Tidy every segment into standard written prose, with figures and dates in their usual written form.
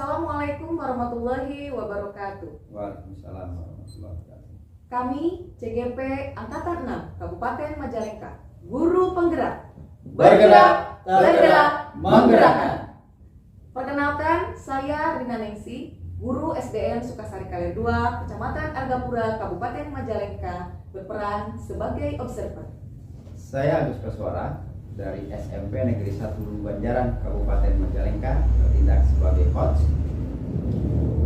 Assalamualaikum warahmatullahi wabarakatuh. Waalaikumsalam warahmatullahi wabarakatuh. Kami CGP Angkatan 6 Kabupaten Majalengka, guru penggerak. Bergerak, tergerak, menggerakkan. Perkenalkan, saya Rina Nengsi, guru SDN Sukasari Kaler 2, Kecamatan Argapura, Kabupaten Majalengka, berperan sebagai observer. Saya Agus Kaswara dari SMP Negeri 1 Banjaran, Kabupaten Majalengka, bertindak sebagai coach.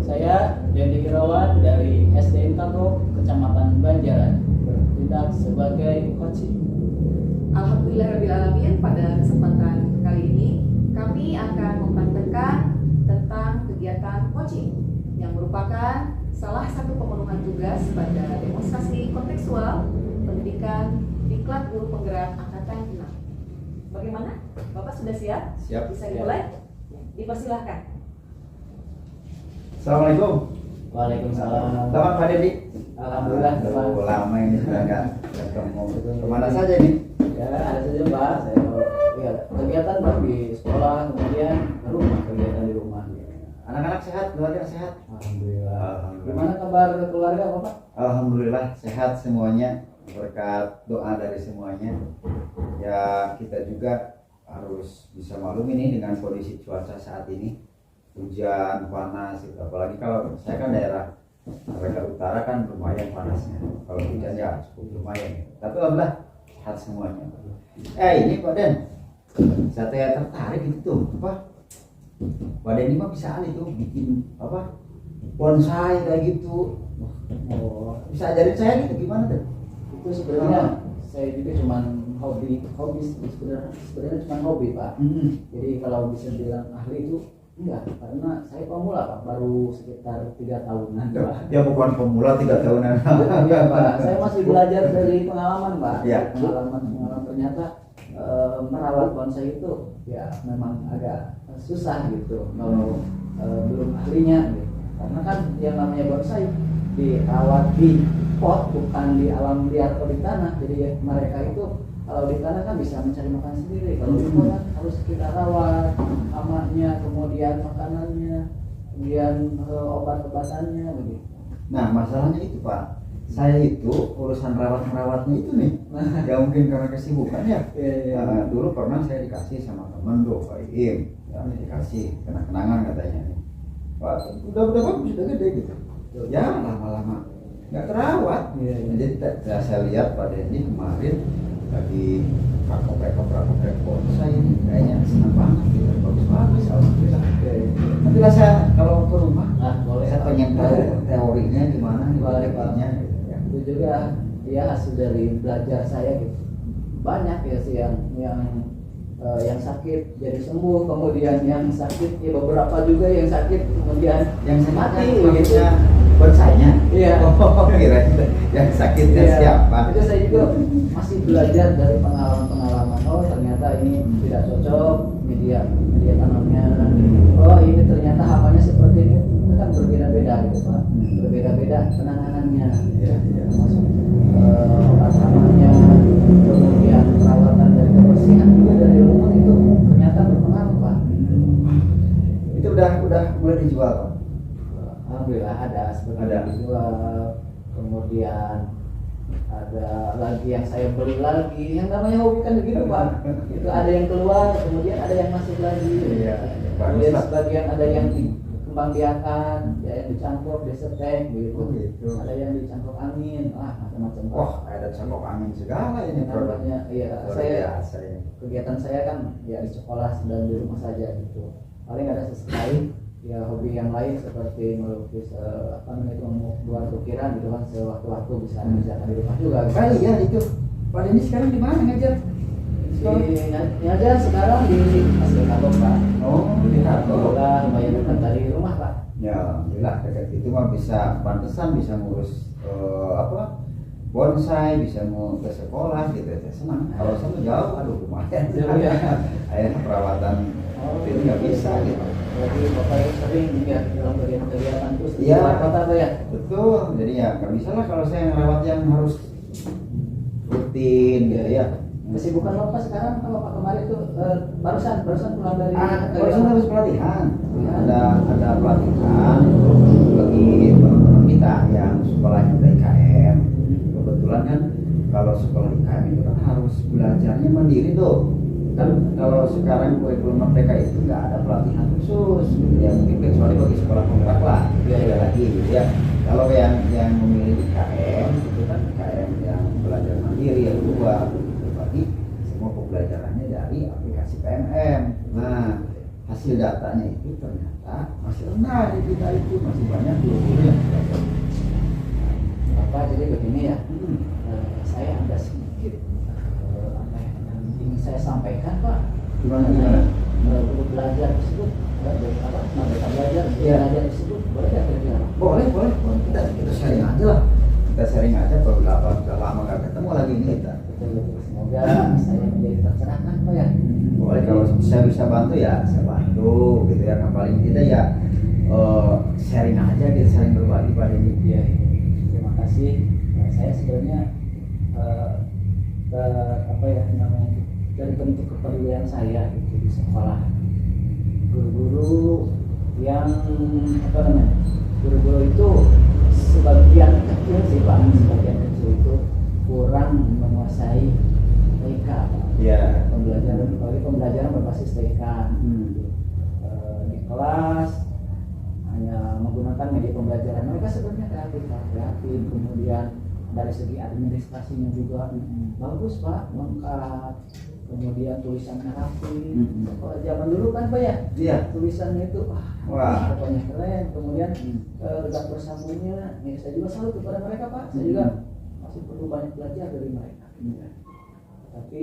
Saya Dendi Irawan dari SDN Kato, Kecamatan Banjaran, bertindak sebagai coaching. Alhamdulillahirrahmanirrahim, pada kesempatan kali ini kami akan mempraktekkan tentang kegiatan coaching yang merupakan salah satu pemenuhan tugas pada demonstrasi kontekstual pendidikan Diklat Guru Penggerak Angkatan 6. Bagaimana? Bapak sudah siap? Siap. Bisa dimulai? Dipersilahkan. Assalamualaikum. Waalaikumsalam. Selamat Pak Dendi. Alhamdulillah, Pak. Lama ini sudah nggak ketemu. Kemana saja ini? Ya, ada saja Pak. Saya kegiatan Pak di sekolah, kemudian rumah, kegiatan di rumah. Anak-anak sehat, keluarga sehat? Alhamdulillah. Alhamdulillah. Gimana kabar keluarga Bapak? Alhamdulillah sehat semuanya, berkat doa dari semuanya. Ya, kita juga harus bisa maklum ini dengan kondisi cuaca saat ini, hujan, panas, gitu. Apalagi kalau saya kan daerah Majalengka Utara kan lumayan panasnya. Kalau hujan ya cukup lumayan. Tapi alhamdulillah sehat semuanya. Ini Pak Den, saya tertarik itu apa? Pak Den ini mah bisa tuh bikin apa? Bonsai kayak gitu. Oh, Bisa ajarin saya gitu gimana tuh? itu sebenarnya saya juga cuma hobi sebenarnya cuma hobi Pak. Jadi kalau bisa bilang ahli itu enggak, karena saya pemula Pak, baru sekitar 3 tahunan Pak. Ya bukan pemula 3 tahunan. Iya Pak, saya masih belajar dari pengalaman Pak. Ya. Pengalaman ternyata merawat bonsai itu ya memang agak susah gitu kalau belum ahlinya gitu. Karena kan yang namanya bonsai dirawat di pot, bukan di alam liar atau di tanah. Jadi ya, mereka itu kalau di tanah kan bisa mencari makan sendiri. Kalau di pot kan harus kita rawat amaknya, kemudian makanannya, kemudian obat-obatannya begitu. Nah masalahnya itu Pak, saya itu urusan rawat-merawatnya itu nih, ya mungkin karena kesibukan ya. Dulu pernah saya dikasih sama temen tuh Pak Im, ya, dikasih kenang-kenangan katanya nih. Pak, udah bagus, udah gede gitu. Ya lama-lama nggak terawat. Jadi saya lihat Pak Dendi kemarin lagi rakop-rakop bonsai ini kayaknya senang banget gitu, bagus-bagus. Alhamdulillah. Nanti lah saya kalau ke rumah, Boleh. saya pengen tahu teorinya gimana, Boleh, Pak. praktiknya gitu ya. Itu juga ya hasil dari belajar saya gitu. Banyak ya sih yang sakit jadi sembuh, kemudian yang sakit ya beberapa juga yang sakit kemudian Yang mati sakit begitu. maksudnya bonsainya. Iya. Oh, kira yang sakitnya Iya. siapa? Itu saya juga masih belajar dari pengalaman-pengalaman. Oh ternyata ini tidak cocok media tanamnya. Oh ini ternyata hapanya seperti ini. Itu kan berbeda-beda gitu Pak. Berbeda-beda penanganannya. Iya. Termasuk obat hamanya, kemudian perawatan dari kebersihan juga dari rumah itu ternyata berpengaruh Pak. Itu udah mulai dijual Pak. Alhamdulillah ada sebenarnya Ada. dijual, kemudian ada lagi yang saya beli lagi, yang namanya hobi kan begitu Pak. Itu ada yang keluar, kemudian ada yang masuk lagi. Iya. Kemudian Bagus, Pak. sebagian ada yang dikembang biakan, ada yang dicampur, disetek begitu. Oh, gitu. Ada yang dicampur angin, macam-macam. Pak. Wah, ada campur angin segala ini produk. Namanya, iya, Luar saya biasa ini. kegiatan saya kan ya di sekolah dan di rumah saja gitu. Paling ada sesekali ya hobi yang lain seperti melukis itu membuat ukiran gitu kan sewaktu-waktu bisa mengerjakan di rumah juga. Kali ya itu. Pak Dendi sekarang di mana ngajar? Ngajar sekarang di SDN Kato Pak. Oh, di Kato. Alhamdulillah lumayan dekat dari rumah Pak. Ya, alhamdulillah dekat itu mah bisa pantesan bisa ngurus bonsai, bisa mau ke sekolah gitu ya. Senang. Kalau sama jauh, aduh lumayan. Jauh ya. Akhirnya perawatan ini nggak bisa gitu. Jadi Bapak yang sering ya dalam kegiatan terus di Iya. luar kota Pak ya. Betul, jadi ya nggak bisa lah kalau saya ngerawat yang harus rutin gitu ya. Kesibukan Bapak sekarang kalau Pak kemarin itu barusan pulang dari Barusan habis pelatihan. Ada pelatihan itu bagi teman-teman kita yang sekolahnya udah IKM. Kebetulan kan kalau sekolah IKM itu kan harus belajarnya mandiri tuh. Kan kalau sekarang kurikulum Merdeka itu nggak ada pelatihan khusus gitu ya, mungkin kecuali bagi sekolah kontrak lah, beda lagi gitu ya. Kalau yang memilih IKM itu kan IKM yang belajar mandiri yang dua, bagi semua pembelajarannya dari aplikasi PMM. Nah, hasil datanya itu ternyata masih rendah di kita, itu masih banyak guru-guru yang belajar. Bapak, jadi begini ya, saya ada sedikit apa yang ingin saya sampaikan Pak. Gimana? Guru belajar tersebut, Merdeka belajar, belajar tersebut boleh nggak kira-kira? Boleh. Kita sharing aja lah. Kita sharing aja, kalau udah lama gak ketemu lagi ini kita. Betul. Semoga saya menjadi tercerahkan Pak ya. Boleh, kalau saya bisa bantu ya saya bantu gitu ya. Nah, paling tidak ya sharing aja, kita saling berbagi pada ini. Ya, terima kasih. Saya sebenarnya apa ya namanya, dari bentuk kepedulian saya gitu di sekolah, guru-guru yang apa namanya, guru-guru itu sebagian kecil sih Pak, sebagian kecil itu kurang menguasai TK Pak. Iya. Pembelajaran berbasis TK. Di kelas hanya menggunakan media pembelajaran, mereka sebenarnya kreatif Pak, kemudian dari segi administrasinya juga bagus Pak, lengkap, kemudian tulisannya rapi. Kalau zaman dulu kan Pak ya, Iya. tulisannya itu Wah. pokoknya keren, kemudian gambar samunya, ya saya juga salut kepada mereka Pak, saya juga masih perlu banyak belajar dari mereka. Tapi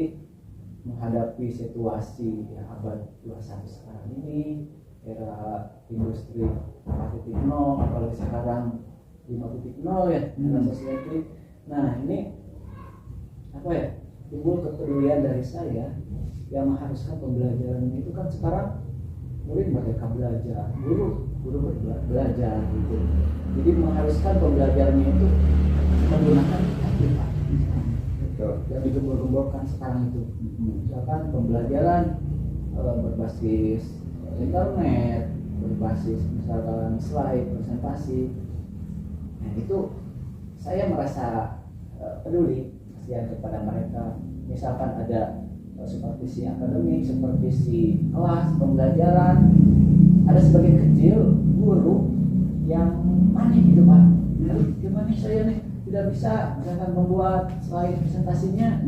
menghadapi situasi ya, abad 21 sekarang ini, era industri 4.0, apalagi sekarang 5.0 ya, era sosial. Nah ini apa ya, timbul kepedulian dari saya yang mengharuskan pembelajaran itu kan sekarang murid merdeka belajar, guru belajar gitu. Jadi mengharuskan pembelajarannya itu menggunakan Pak. Yang digembor-gemborkan sekarang itu, misalkan pembelajaran berbasis internet, berbasis misalkan slide, presentasi. Nah itu saya merasa peduli, kasihan kepada mereka. Misalkan ada supervisi akademik, supervisi kelas, pembelajaran, ada sebagian kecil guru yang panik gitu Pak. Gimana saya nih tidak bisa misalkan membuat slide presentasinya.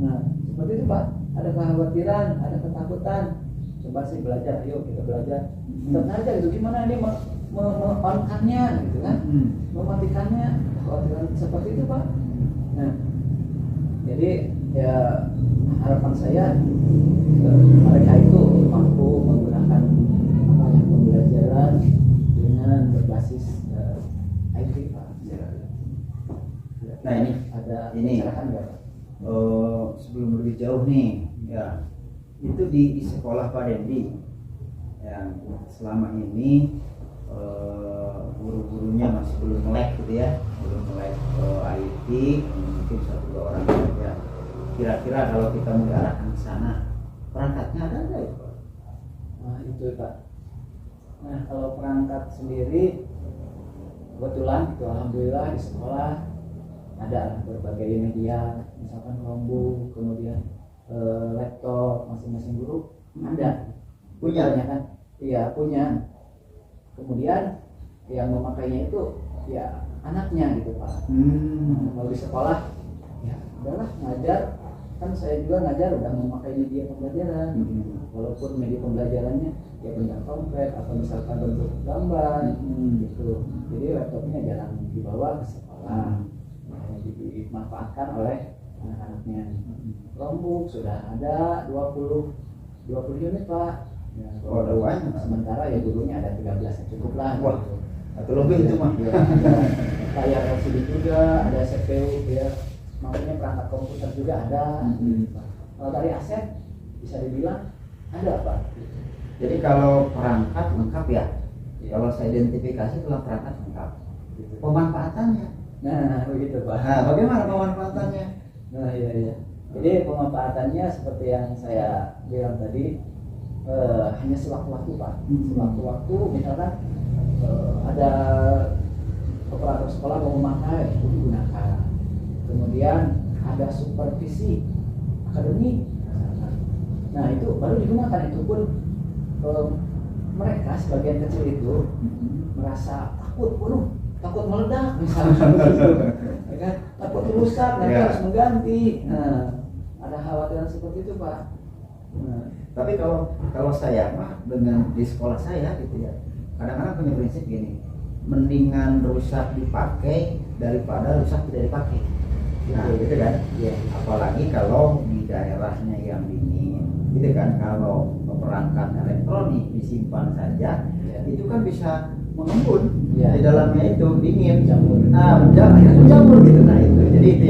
Nah seperti itu Pak, ada kekhawatiran, ada ketakutan. Coba sih belajar, ayo kita belajar. Ternyata gitu, gimana ini on-nya gitu kan, mematikannya, kekhawatiran seperti itu Pak. Nah jadi ya harapan saya mereka itu mampu menggunakan apa ya, pembelajaran dengan berbasis IT Pak. Nah ada ini pencerahan nggak Pak? sebelum lebih jauh nih ya, itu di sekolah Pak Dendi yang selama ini guru-gurunya masih belum melek gitu ya, belum melek IT, mungkin 1-2 orang ya. Kira-kira kalau kita mau diarahkan ke sana, perangkatnya ada nggak ya Pak? Nah itu Pak. Nah kalau perangkat sendiri kebetulan itu alhamdulillah di sekolah ada berbagai media, misalkan Chromebook, kemudian laptop masing-masing guru ada. Punya kan? Iya punya. Kemudian yang memakainya itu ya anaknya gitu Pak. Kalau di sekolah ya udahlah ngajar, kan saya juga ngajar udah memakai media pembelajaran. Walaupun media pembelajarannya ya benda konkret atau misalkan bentuk gambar gitu. Jadi laptopnya jarang dibawa ke sekolah, dimanfaatkan oleh anak-anaknya. Chromebook sudah ada 20 unit Pak. Ya, ada banyak. Sementara ya gurunya ada 13 yang cukup lah. Wah, gitu. atau lebih itu mah. Ya, ada layar LCD juga, ada CPU ya, maksudnya perangkat komputer juga ada. Kalau dari aset bisa dibilang ada Pak. Jadi kalau perangkat lengkap ya, kalau saya identifikasi adalah perangkat lengkap. Pemanfaatannya, Nah begitu Pak. nah bagaimana pemanfaatannya? Nah iya. Jadi pemanfaatannya seperti yang saya bilang tadi, hanya sewaktu-waktu Pak. Sewaktu-waktu misalkan ada operator sekolah mau memakai, itu digunakan. Kemudian ada supervisi akademik. Nah itu baru digunakan, itu pun mereka sebagian kecil itu merasa takut, waduh takut meledak misalnya begitu, ya kan? Takut rusak, nanti harus mengganti. Nah, ada khawatiran seperti itu Pak. Nah, tapi kalau saya mah dengan di sekolah saya gitu ya, kadang-kadang punya prinsip gini, mendingan rusak dipakai daripada rusak tidak dipakai. Nah gitu kan, ya. Apalagi kalau di daerahnya yang dingin, gitu kan, kalau perangkat elektronik disimpan saja, Ya. itu kan bisa mengembun. Ya. Di dalamnya itu dingin, Jamur. akhirnya menjamur gitu. Nah itu, jadi itu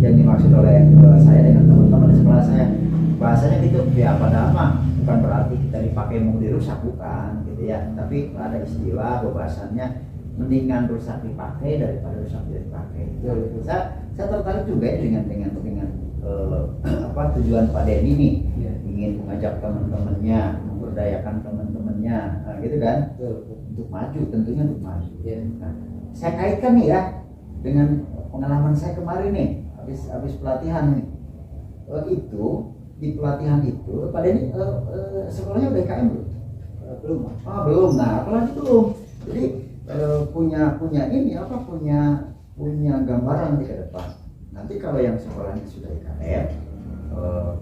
yang dimaksud oleh saya dengan teman-teman di sekolah saya. Bahasanya gitu, ya padahal mah bukan berarti kita dipakai mau dirusak, bukan gitu ya, tapi ada istilah bahwasannya mendingan rusak dipakai daripada rusak tidak dipakai. Saya tertarik juga ya dengan tujuan Pak Denny nih, ingin mengajak teman-temannya, memberdayakan teman-temannya, gitu kan, untuk maju, tentunya untuk maju. Nah, saya kaitkan nih ya dengan pengalaman saya kemarin nih, habis pelatihan nih, itu di pelatihan itu Pak Denny sekolahnya udah IKM belum? Belum. Belum. Nah apalagi belum. Jadi punya gambaran nanti ke depan. Nanti kalau yang sekolahnya sudah IKM,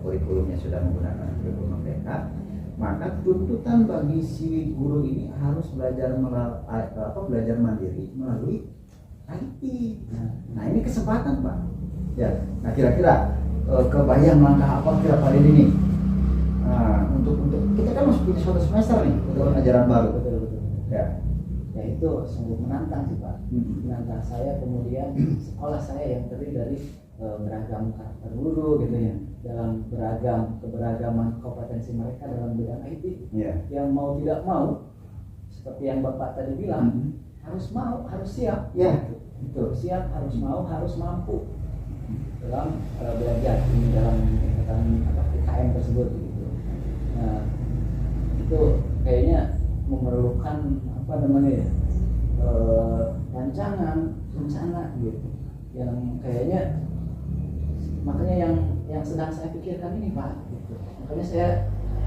kurikulumnya sudah menggunakan kurikulum mereka, maka tuntutan bagi si guru ini harus belajar mandiri melalui IT. Nah ini kesempatan Pak. Ya. Nah kira-kira kebayang langkah apa kira Pak Denny ini? Nah, untuk kita kan masuk di suatu semester nih, tahun ajaran baru. Betul. Ya. Ya itu sungguh menantang sih Pak. Menantang saya, kemudian sekolah saya yang terdiri dari beragam karakter guru gitu ya, dalam keberagaman kompetensi mereka dalam bidang IT. Yang mau tidak mau, seperti yang Bapak tadi bilang, harus mau, harus siap. Betul. Siap, harus mau, harus mampu dalam belajar ini dalam kegiatan IKM tersebut gitu. Nah itu kayaknya memerlukan rancangan rencana gitu, yang kayaknya makanya yang sedang saya pikirkan ini Pak gitu. Makanya saya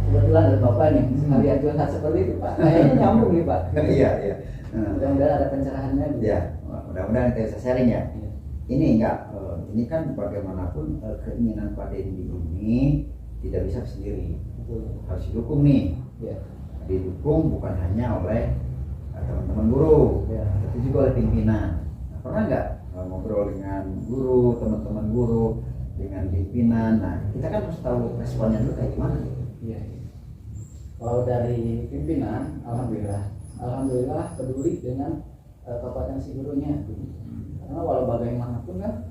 kebetulan ada Bapak nih sekalian curhat seperti itu Pak, kayaknya nyambung nih Pak. Iya. Mudah-mudahan ada pencerahannya gitu. Ya, mudah-mudahan kita bisa sharing ya. Ini ini kan bagaimanapun keinginan Pak Denny ini tidak bisa sendiri, harus didukung nih. Didukung bukan hanya oleh teman-teman guru, tapi juga oleh pimpinan. Nah, pernah nggak ngobrol dengan guru, teman-teman guru, dengan pimpinan? Nah kita kan harus tahu responnya dulu kayak gimana. Kalau dari pimpinan, alhamdulillah peduli dengan kompetensi gurunya. Karena walau bagaimanapun kan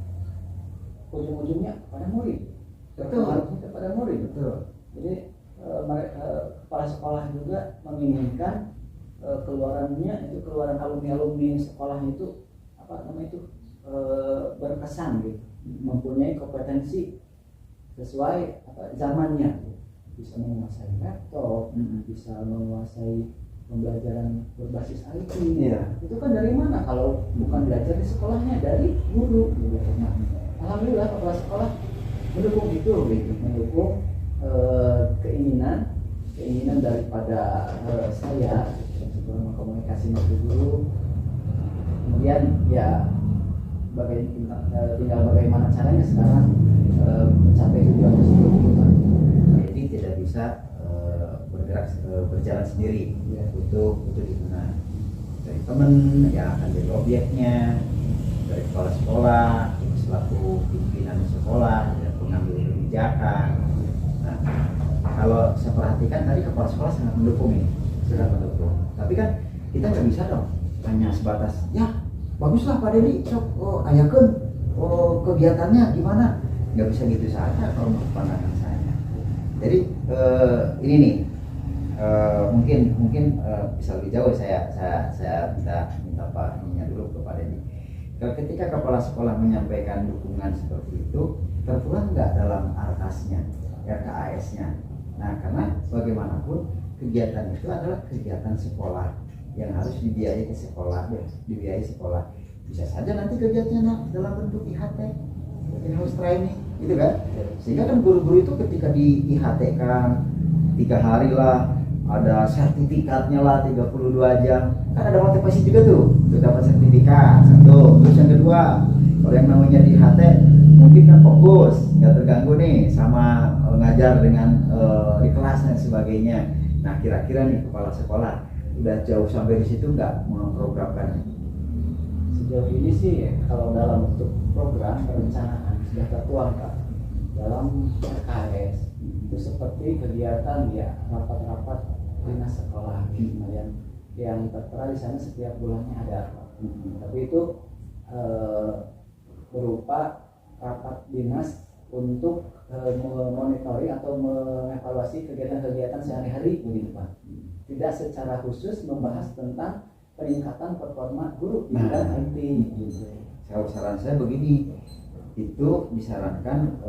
ujung-ujungnya pada murid. Kepada murid. Betul. Jadi kepala sekolah juga menginginkan keluaran alumni sekolah itu berkesan gitu, mempunyai kompetensi sesuai zamannya, bisa menguasai laptop, bisa menguasai pembelajaran berbasis IT. Itu kan dari mana kalau bukan belajar di sekolahnya, dari guru gitu. Nah, alhamdulillah kepala sekolah mendukung itu gitu, mendukung keinginan daripada saya untuk mengkomunikasi dengan guru. Kemudian ya tinggal bagaimana caranya sekarang mencapai tujuan tersebut. Jadi tidak bisa berjalan sendiri, butuh dukungan dari teman yang akan jadi objeknya, dari kepala sekolah selaku pimpinan sekolah dan pengambil kebijakan. Nah, kalau saya perhatikan tadi kepala sekolah sangat mendukung ini, tapi kan kita nggak bisa dong hanya sebatas ya baguslah Pak Denny, ayakeun kegiatannya gimana, nggak bisa gitu saja kalau menurut pandangan saya. Jadi ini nih mungkin bisa lebih jauh saya minta Pak Denny dulu ke Pak Denny. Kalau ketika kepala sekolah menyampaikan dukungan seperti itu, tertuang nggak dalam RKAS-nya, RKAS-nya. Nah, karena bagaimanapun kegiatan itu adalah kegiatan sekolah yang harus dibiayai ke sekolah, dibiayai sekolah. Bisa saja nanti kegiatannya dalam bentuk IHT, in-house training, gitu kan? Sehingga kan guru-guru itu ketika di IHT kan 3 hari lah, ada sertifikatnya lah 32 jam, kan ada motivasi juga tuh untuk dapat sertifikat. Satu, terus yang kedua, kalau yang namanya di IHT mungkin kan fokus, nggak terganggu nih sama ngajar dengan di kelas dan sebagainya. Nah, kira-kira nih kepala sekolah udah jauh sampai di situ nggak memprogramkan? Sejauh ini sih kalau dalam bentuk program perencanaan sudah tertuang Pak dalam RKS, itu seperti kegiatan ya rapat-rapat dinas sekolah yang tertera di sana setiap bulannya ada Pak. Tapi itu berupa rapat dinas untuk memonitoring atau mengevaluasi kegiatan-kegiatan sehari-hari begitu Pak. Tidak secara khusus membahas tentang peningkatan performa guru di bidang IT gitu. Saran saya begini, itu disarankan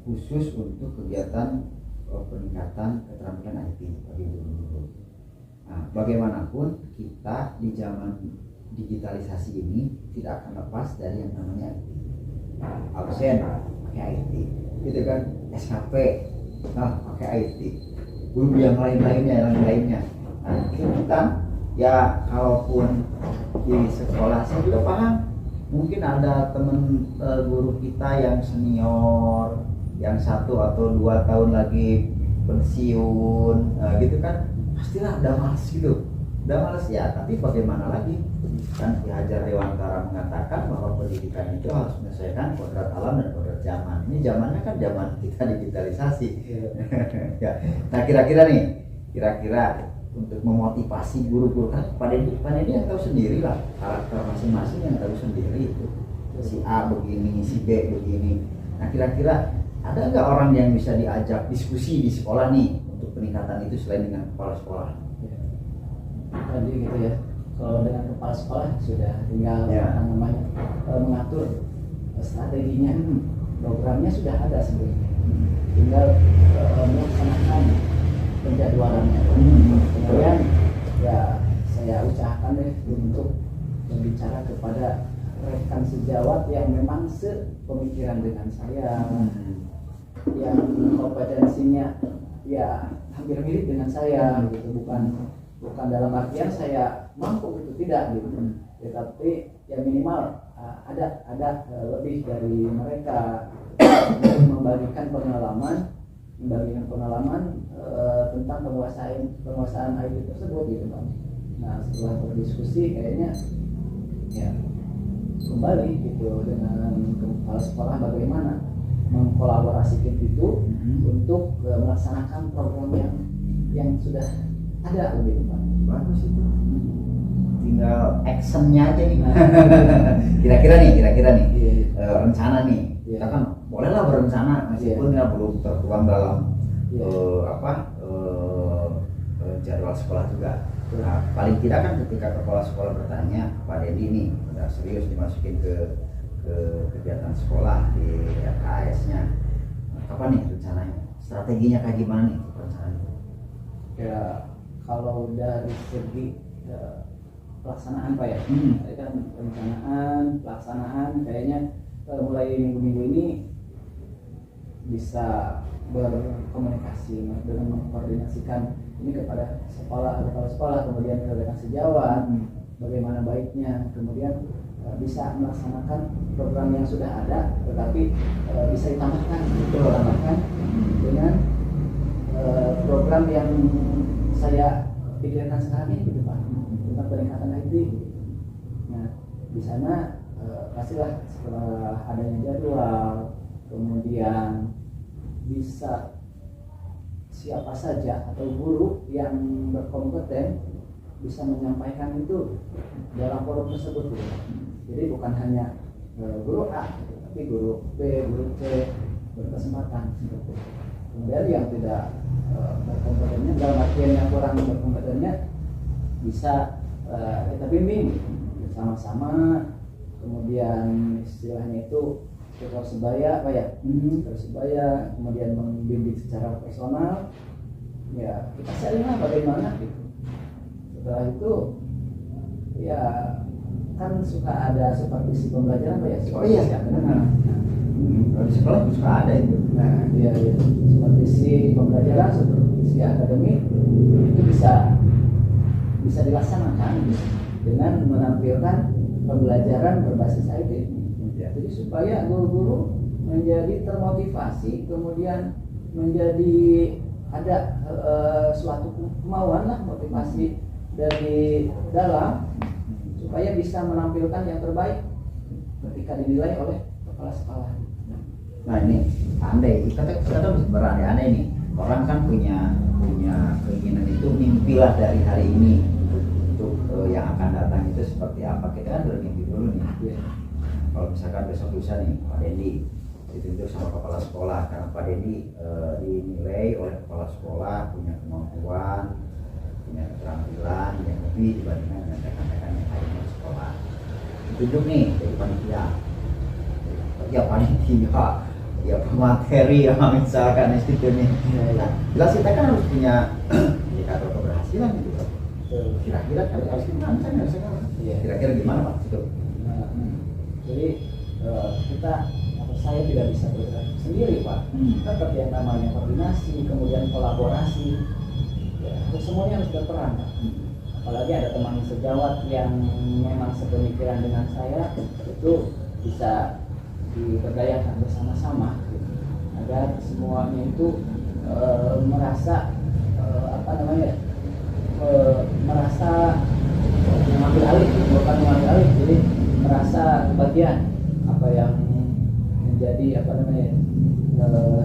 khusus untuk kegiatan peningkatan keterampilan IT bagi guru-guru. Nah, bagaimanapun kita di zaman digitalisasi ini tidak akan lepas dari yang namanya IT. Absen pakai IT, gitu kan? SKP, nah pakai IT. Guru yang lainnya. Nah, itu bukan ya, kalaupun di sekolah saya juga paham. Mungkin ada teman guru kita yang senior, yang 1 atau 2 tahun lagi pensiun, gitu kan, pastilah udah malas gitu, udah malas ya. Tapi bagaimana lagi, kan Ki Hajar Dewantara mengatakan bahwa pendidikan itu harus menyesuaikan kodrat alam dan kodrat zaman. Ini zamannya kan zaman kita digitalisasi. Ya. Nah, kira-kira untuk memotivasi guru-guru, kan pada ini yang tahu sendiri lah karakter masing-masing, yang tahu sendiri itu si A begini, si B begini. Nah, kira-kira ada nggak orang yang bisa diajak diskusi di sekolah nih untuk peningkatan itu selain dengan kepala sekolah? Jadi gitu ya, kalau dengan kepala sekolah sudah tinggal mengatur strateginya, programnya sudah ada sebenarnya, tinggal melaksanakan penjadwalannya. Kemudian ya saya usahakan deh untuk berbicara kepada rekan sejawat yang memang sepemikiran dengan saya, yang kompetensinya ya hampir mirip dengan saya gitu, bukan dalam artian saya mampu gitu, tidak gitu, tetapi ya minimal ada lebih dari mereka membagikan pengalaman tentang penguasaan IT tersebut gitu Pak. Nah, setelah berdiskusi kayaknya ya kembali gitu dengan kepala sekolah bagaimana mengkolaborasikan itu untuk melaksanakan program yang sudah ada begitu Pak. Bagus itu. Tinggal actionnya aja nih. Kira-kira nih rencana nih. Kita kan bolehlah berencana meskipun ya belum tertuang dalam jadwal sekolah juga. Nah, paling tidak kan ketika kepala sekolah bertanya, Pak Dedi nih udah serius dimasukin ke kegiatan sekolah di RKAS-nya. Nah, kapan nih rencananya? Strateginya kayak gimana nih rencananya? Ya kalau dari segi pelaksanaan Pak ya, kan pelaksanaan kayaknya mulai minggu-minggu ini bisa berkomunikasi dengan mengkoordinasikan ini kepada kepala sekolah, kemudian ke rekan sejawat, bagaimana baiknya, kemudian bisa melaksanakan program yang sudah ada, tetapi bisa ditambahkan dengan program yang saya pikirkan sekarang ini gitu Pak, tentang peningkatan IT. Nah, di sana pastilah setelah adanya jadwal, kemudian bisa siapa saja atau guru yang berkompeten bisa menyampaikan itu dalam forum tersebut gitu. Jadi bukan hanya guru A, tapi guru B, guru C berkesempatan seperti itu. Kemudian yang tidak berkompetennya, dalam artian yang kurang berkompetennya, bisa kita bimbing bersama-sama kemudian istilahnya itu tutor sebaya, Pak ya, tutor sebaya, kemudian membimbing secara personal, ya kita sharing bagaimana gitu. Setelah itu ya kan suka ada supervisi pembelajaran, Pak ya. Oh iya, benar. Kalau di sekolah juga ada itu. Nah, iya, supervisi pembelajaran, supervisi akademik itu bisa dilaksanakan dengan menampilkan pembelajaran berbasis IT. Ya. Jadi supaya guru-guru menjadi termotivasi, kemudian menjadi ada suatu kemauan lah, motivasi dari dalam supaya bisa menampilkan yang terbaik ketika dinilai oleh kepala sekolah. Nah ini andai kita berandai-andai nih, orang kan punya keinginan itu, mimpilah dari hari ini untuk yang akan datang itu seperti apa. Kita kan bermimpi dulu nih. Kalau misalkan besok lusa nih Pak Dendi ditunjuk sama kepala sekolah, karena Pak Dendi dinilai oleh kepala sekolah punya kemampuan, punya keterampilan yang lebih dibandingkan dengan rekan-rekan yang lainnya di sekolah. Ditunjuk nih jadi panitia, ya panitia, ya pemateri ya misalkan institut nih. Nah, jelas kita kan harus punya indikator keberhasilan gitu. Kira-kira harus gimana kan sekarang? Kira-kira gimana Pak? Itu. Jadi kita atau saya tidak bisa bergerak sendiri, Pak. Tetap yang namanya koordinasi, kemudian kolaborasi, ya, semuanya harus berperan, Pak. Apalagi ada teman sejawat yang memang sepemikiran dengan saya, itu bisa diberdayakan bersama-sama gitu, agar semuanya itu merasa merasa mengambil alih, bukan mengambil alih, jadi merasa bagian apa yang menjadi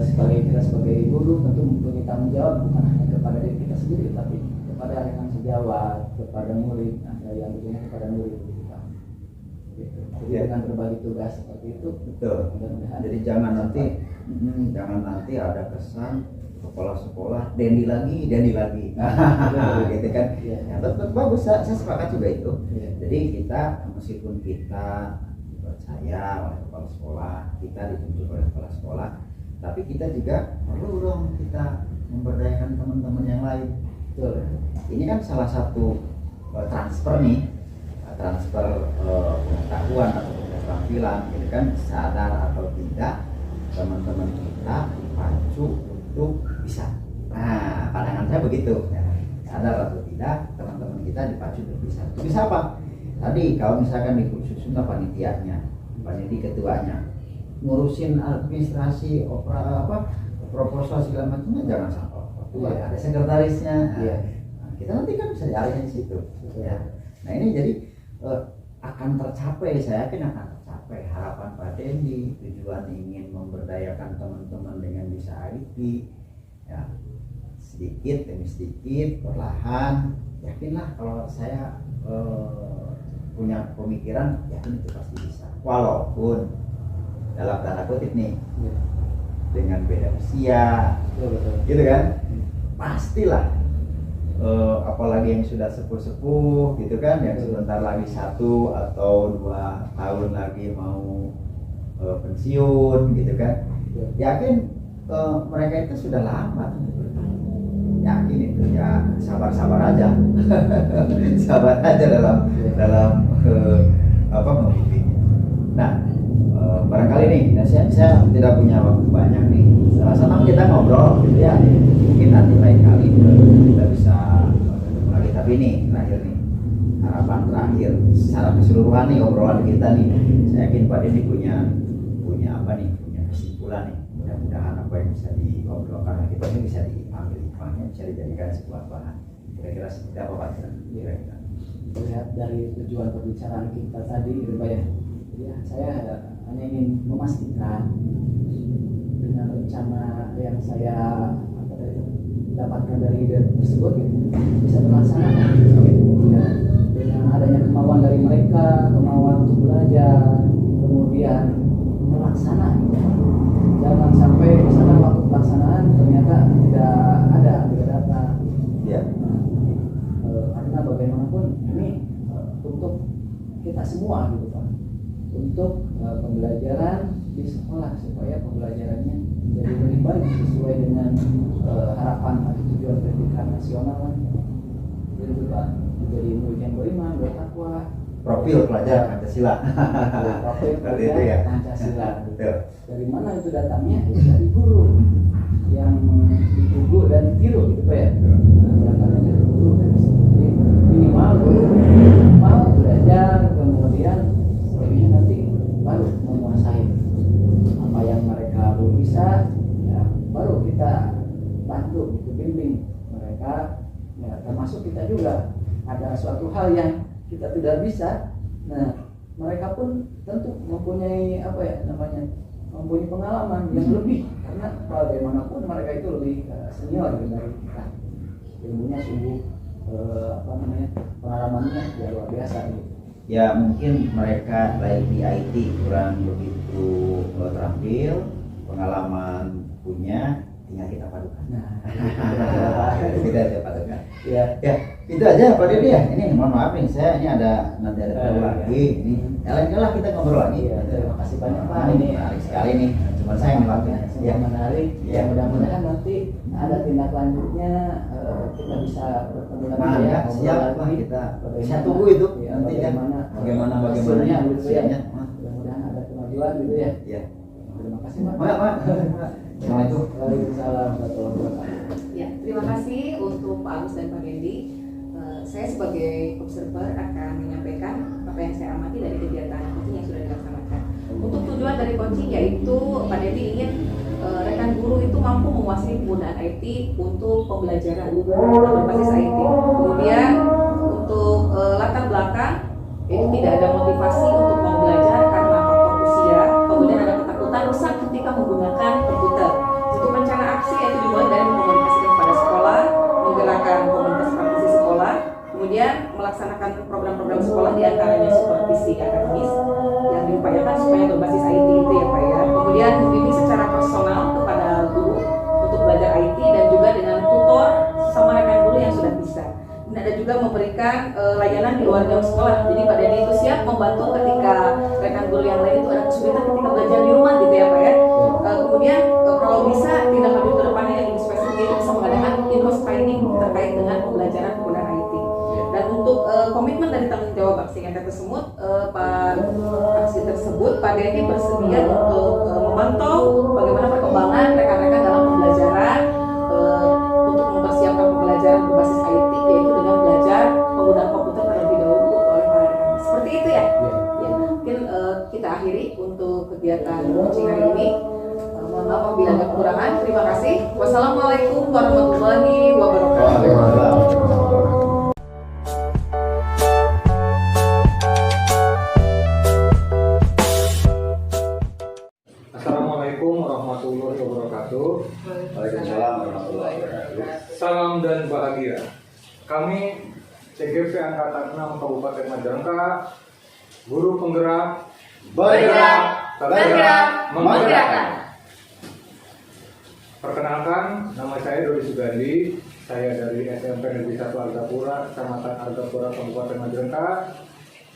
sebagai kita sebagai guru tentu mempunyai tanggung jawab bukan hanya kepada diri kita sendiri, tapi kepada rekan sejawat, kepada murid, ada yang tentunya kepada murid gitu, Pak. Gitu. Jadi dengan berbagi tugas seperti itu, betul. mudah-mudahan. Jadi jangan nanti ada kesan kepala sekolah Dendi lagi gitu kan. Ya, tetap bagus, saya sepakat juga itu. Jadi kita meskipun kita dipercaya oleh kepala sekolah, kita ditunjuk oleh kepala sekolah, tapi kita juga perlu dong kita memberdayakan teman-teman yang lain. Betul. Ini kan salah satu transfer nih, transfer pengetahuan atau keterampilan, gitu kan, sadar atau tidak teman-teman kita dipacu untuk bisa. Nah, pandangan saya begitu. Ya. Sadar atau tidak teman-teman kita dipacu untuk bisa. Itu bisa apa? Tadi kalau misalkan dikhususkan panitianya, panitia ketuanya, ngurusin administrasi, proposal segala macamnya jangan sampai. Ada sekretarisnya. Nah, kita nanti kan bisa dialihkan di situ. Ya. Nah ini jadi akan tercapai, saya yakin akan tercapai harapan Pak Dendi, tujuan ingin memberdayakan teman-teman dengan bisa IT, ya sedikit demi sedikit, perlahan, yakinlah kalau saya punya pemikiran, yakin itu pasti bisa. Walaupun dalam tanda kutip nih, dengan beda usia, gitu kan, pastilah. Apalagi yang sudah sepuh-sepuh gitu kan, yang sebentar lagi 1 atau 2 tahun lagi mau pensiun gitu kan, yakin mereka itu sudah lambat, yakin itu ya, sabar-sabar aja sabar aja dalam membimbingnya. Nah barangkali nih, saya tidak punya waktu banyak nih, sama-sama kita ngobrol gitu ya, mungkin nanti lain kali kita bisa ketemu lagi. Tapi nih terakhir nih, harapan terakhir secara keseluruhan nih obrolan kita nih, saya yakin Pak Dendi punya kesimpulan nih. Mudah-mudahan apa yang bisa diobrolkan kita ini bisa diambil hikmahnya, bisa dijadikan sebuah bahan. Kira-kira seperti apa Pak? Kira-kira lihat dari tujuan perbicaraan kita tadi gitu Pak ya. Ya, saya hanya ingin memastikan dengan rencana yang saya dapatkan dari ide tersebut gitu, bisa terlaksana gitu. Ya, dengan adanya kemauan dari mereka, kemauan untuk belajar, kemudian melaksana gitu. Jangan sampai misalkan waktu pelaksanaan ternyata tidak datang. Ya. Karena bagaimanapun ini untuk kita semua gitu Pak. untuk pembelajaran di sekolah supaya pembelajarannya menjadi lebih baik sesuai dengan harapan atau tujuan pendidikan nasional kan. Jadi juga menjadi murid yang beriman, bertakwa, Profil pelajar Pancasila. profil Seperti itu ya. Pancasila. Betul. Dari mana itu datangnya? Ya, dari guru yang ditugu dan ditiru gitu Pak ya. Datangnya dari guru. Jadi minimal guru mau belajar, kemudian selebihnya nanti baru menguasai apa yang mereka belum bisa, ya, baru kita bantu, gitu, bimbing mereka. Ya, termasuk kita juga ada suatu hal yang kita tidak bisa. Nah, mereka pun tentu mempunyai apa ya namanya, mempunyai pengalaman yang lebih, karena bagaimanapun mereka itu lebih senior dari kita. Ilmunya sungguh apa namanya, pengalamannya ya luar biasa gitu. Ya mungkin mereka lagi di IT kurang begitu terampil, pengalaman punya, tinggal kita padukan. Nah, Kita aja padukan. ya. Ya itu aja Pak Dedi ya. Ini mohon maaf nih, saya ini nanti ada perlu lagi. Ini lain kali kita ngobrol lagi. Iya, terima kasih banyak Pak. Ini menarik sekali nih. Cuma saya yang ngelakuin. Ya, menarik. Ya. Ya, mudah-mudahan nanti ada tindak lanjutnya, kita bisa bertemu lagi Nah, ya, ngobrol siap lagi. lah kita. Bagaimana- Saya tunggu itu ya, nanti ya. bagaimana Bagaimana gitu ya. hasilnya. Mudah-mudahan ada kemajuan gitu ya. Ya. Terima kasih Pak. Pak. Assalamualaikum. Waalaikumsalam warahmatullahi wabarakatuh. Ya, terima kasih untuk Pak Agus dan Pak Dendi. Saya sebagai observer akan menyampaikan apa yang saya amati dari kegiatan coaching yang sudah dilaksanakan. Untuk tujuan dari coaching yaitu Pak Dendi ingin rekan guru itu mampu menguasai penggunaan IT untuk pembelajaran berbasis IT. Kemudian untuk latar belakang itu tidak ada motivasi untuk mau belajar karena faktor usia, kemudian ada ketakutan rusak ketika menggunakan komputer. Untuk rencana aksi yaitu dimulai dari mengkomunikasikan kepada sekolah, menggerakkan komunitas praktisi sekolah, kemudian melaksanakan program-program sekolah diantaranya supervisi akademis yang diupayakan supaya berbasis IT itu ya Pak ya. Kemudian membimbing secara personal kepada guru untuk belajar IT dan juga dengan tutor sama rekan guru yang sudah bisa. Dan ada juga memberikan layanan di luar jam sekolah. Jadi Pak Dedi itu siap membantu ketika rekan guru yang lain itu ada kesulitan ketika belajar di rumah gitu ya Pak ya. Kemudian kalau bisa tindak lanjut ke depannya yang lebih spesifik itu bisa mengadakan in-house training terkait dengan pembelajaran penggunaan IT. Dan untuk komitmen dari tanggung jawab aksi yang tersebut, aksi tersebut Pak Dedi bersedia untuk memantau bagaimana perkembangan rekan-rekan dalam pembelajaran untuk mempersiapkan pembelajaran berbasis IT, yaitu dengan belajar penggunaan komputer terlebih dahulu oleh para rekan. Seperti itu ya. Ya, mungkin kita akhiri untuk kegiatan coaching hari ini. Mohon maaf apabila ada kekurangan. Terima kasih. Wassalamualaikum warahmatullahi wabarakatuh. Assalamualaikum warahmatullahi wabarakatuh. Waalaikumsalam warahmatullahi wabarakatuh. Salam dan bahagia. Kami CGV Angkatan 6 Kabupaten Majalengka, guru penggerak, Bergerak, menggerakkan. Perkenalkan, nama saya Dodi Sugandi. Saya dari SMP Negeri 1 Argapura, Kecamatan Argapura, Kabupaten Majalengka.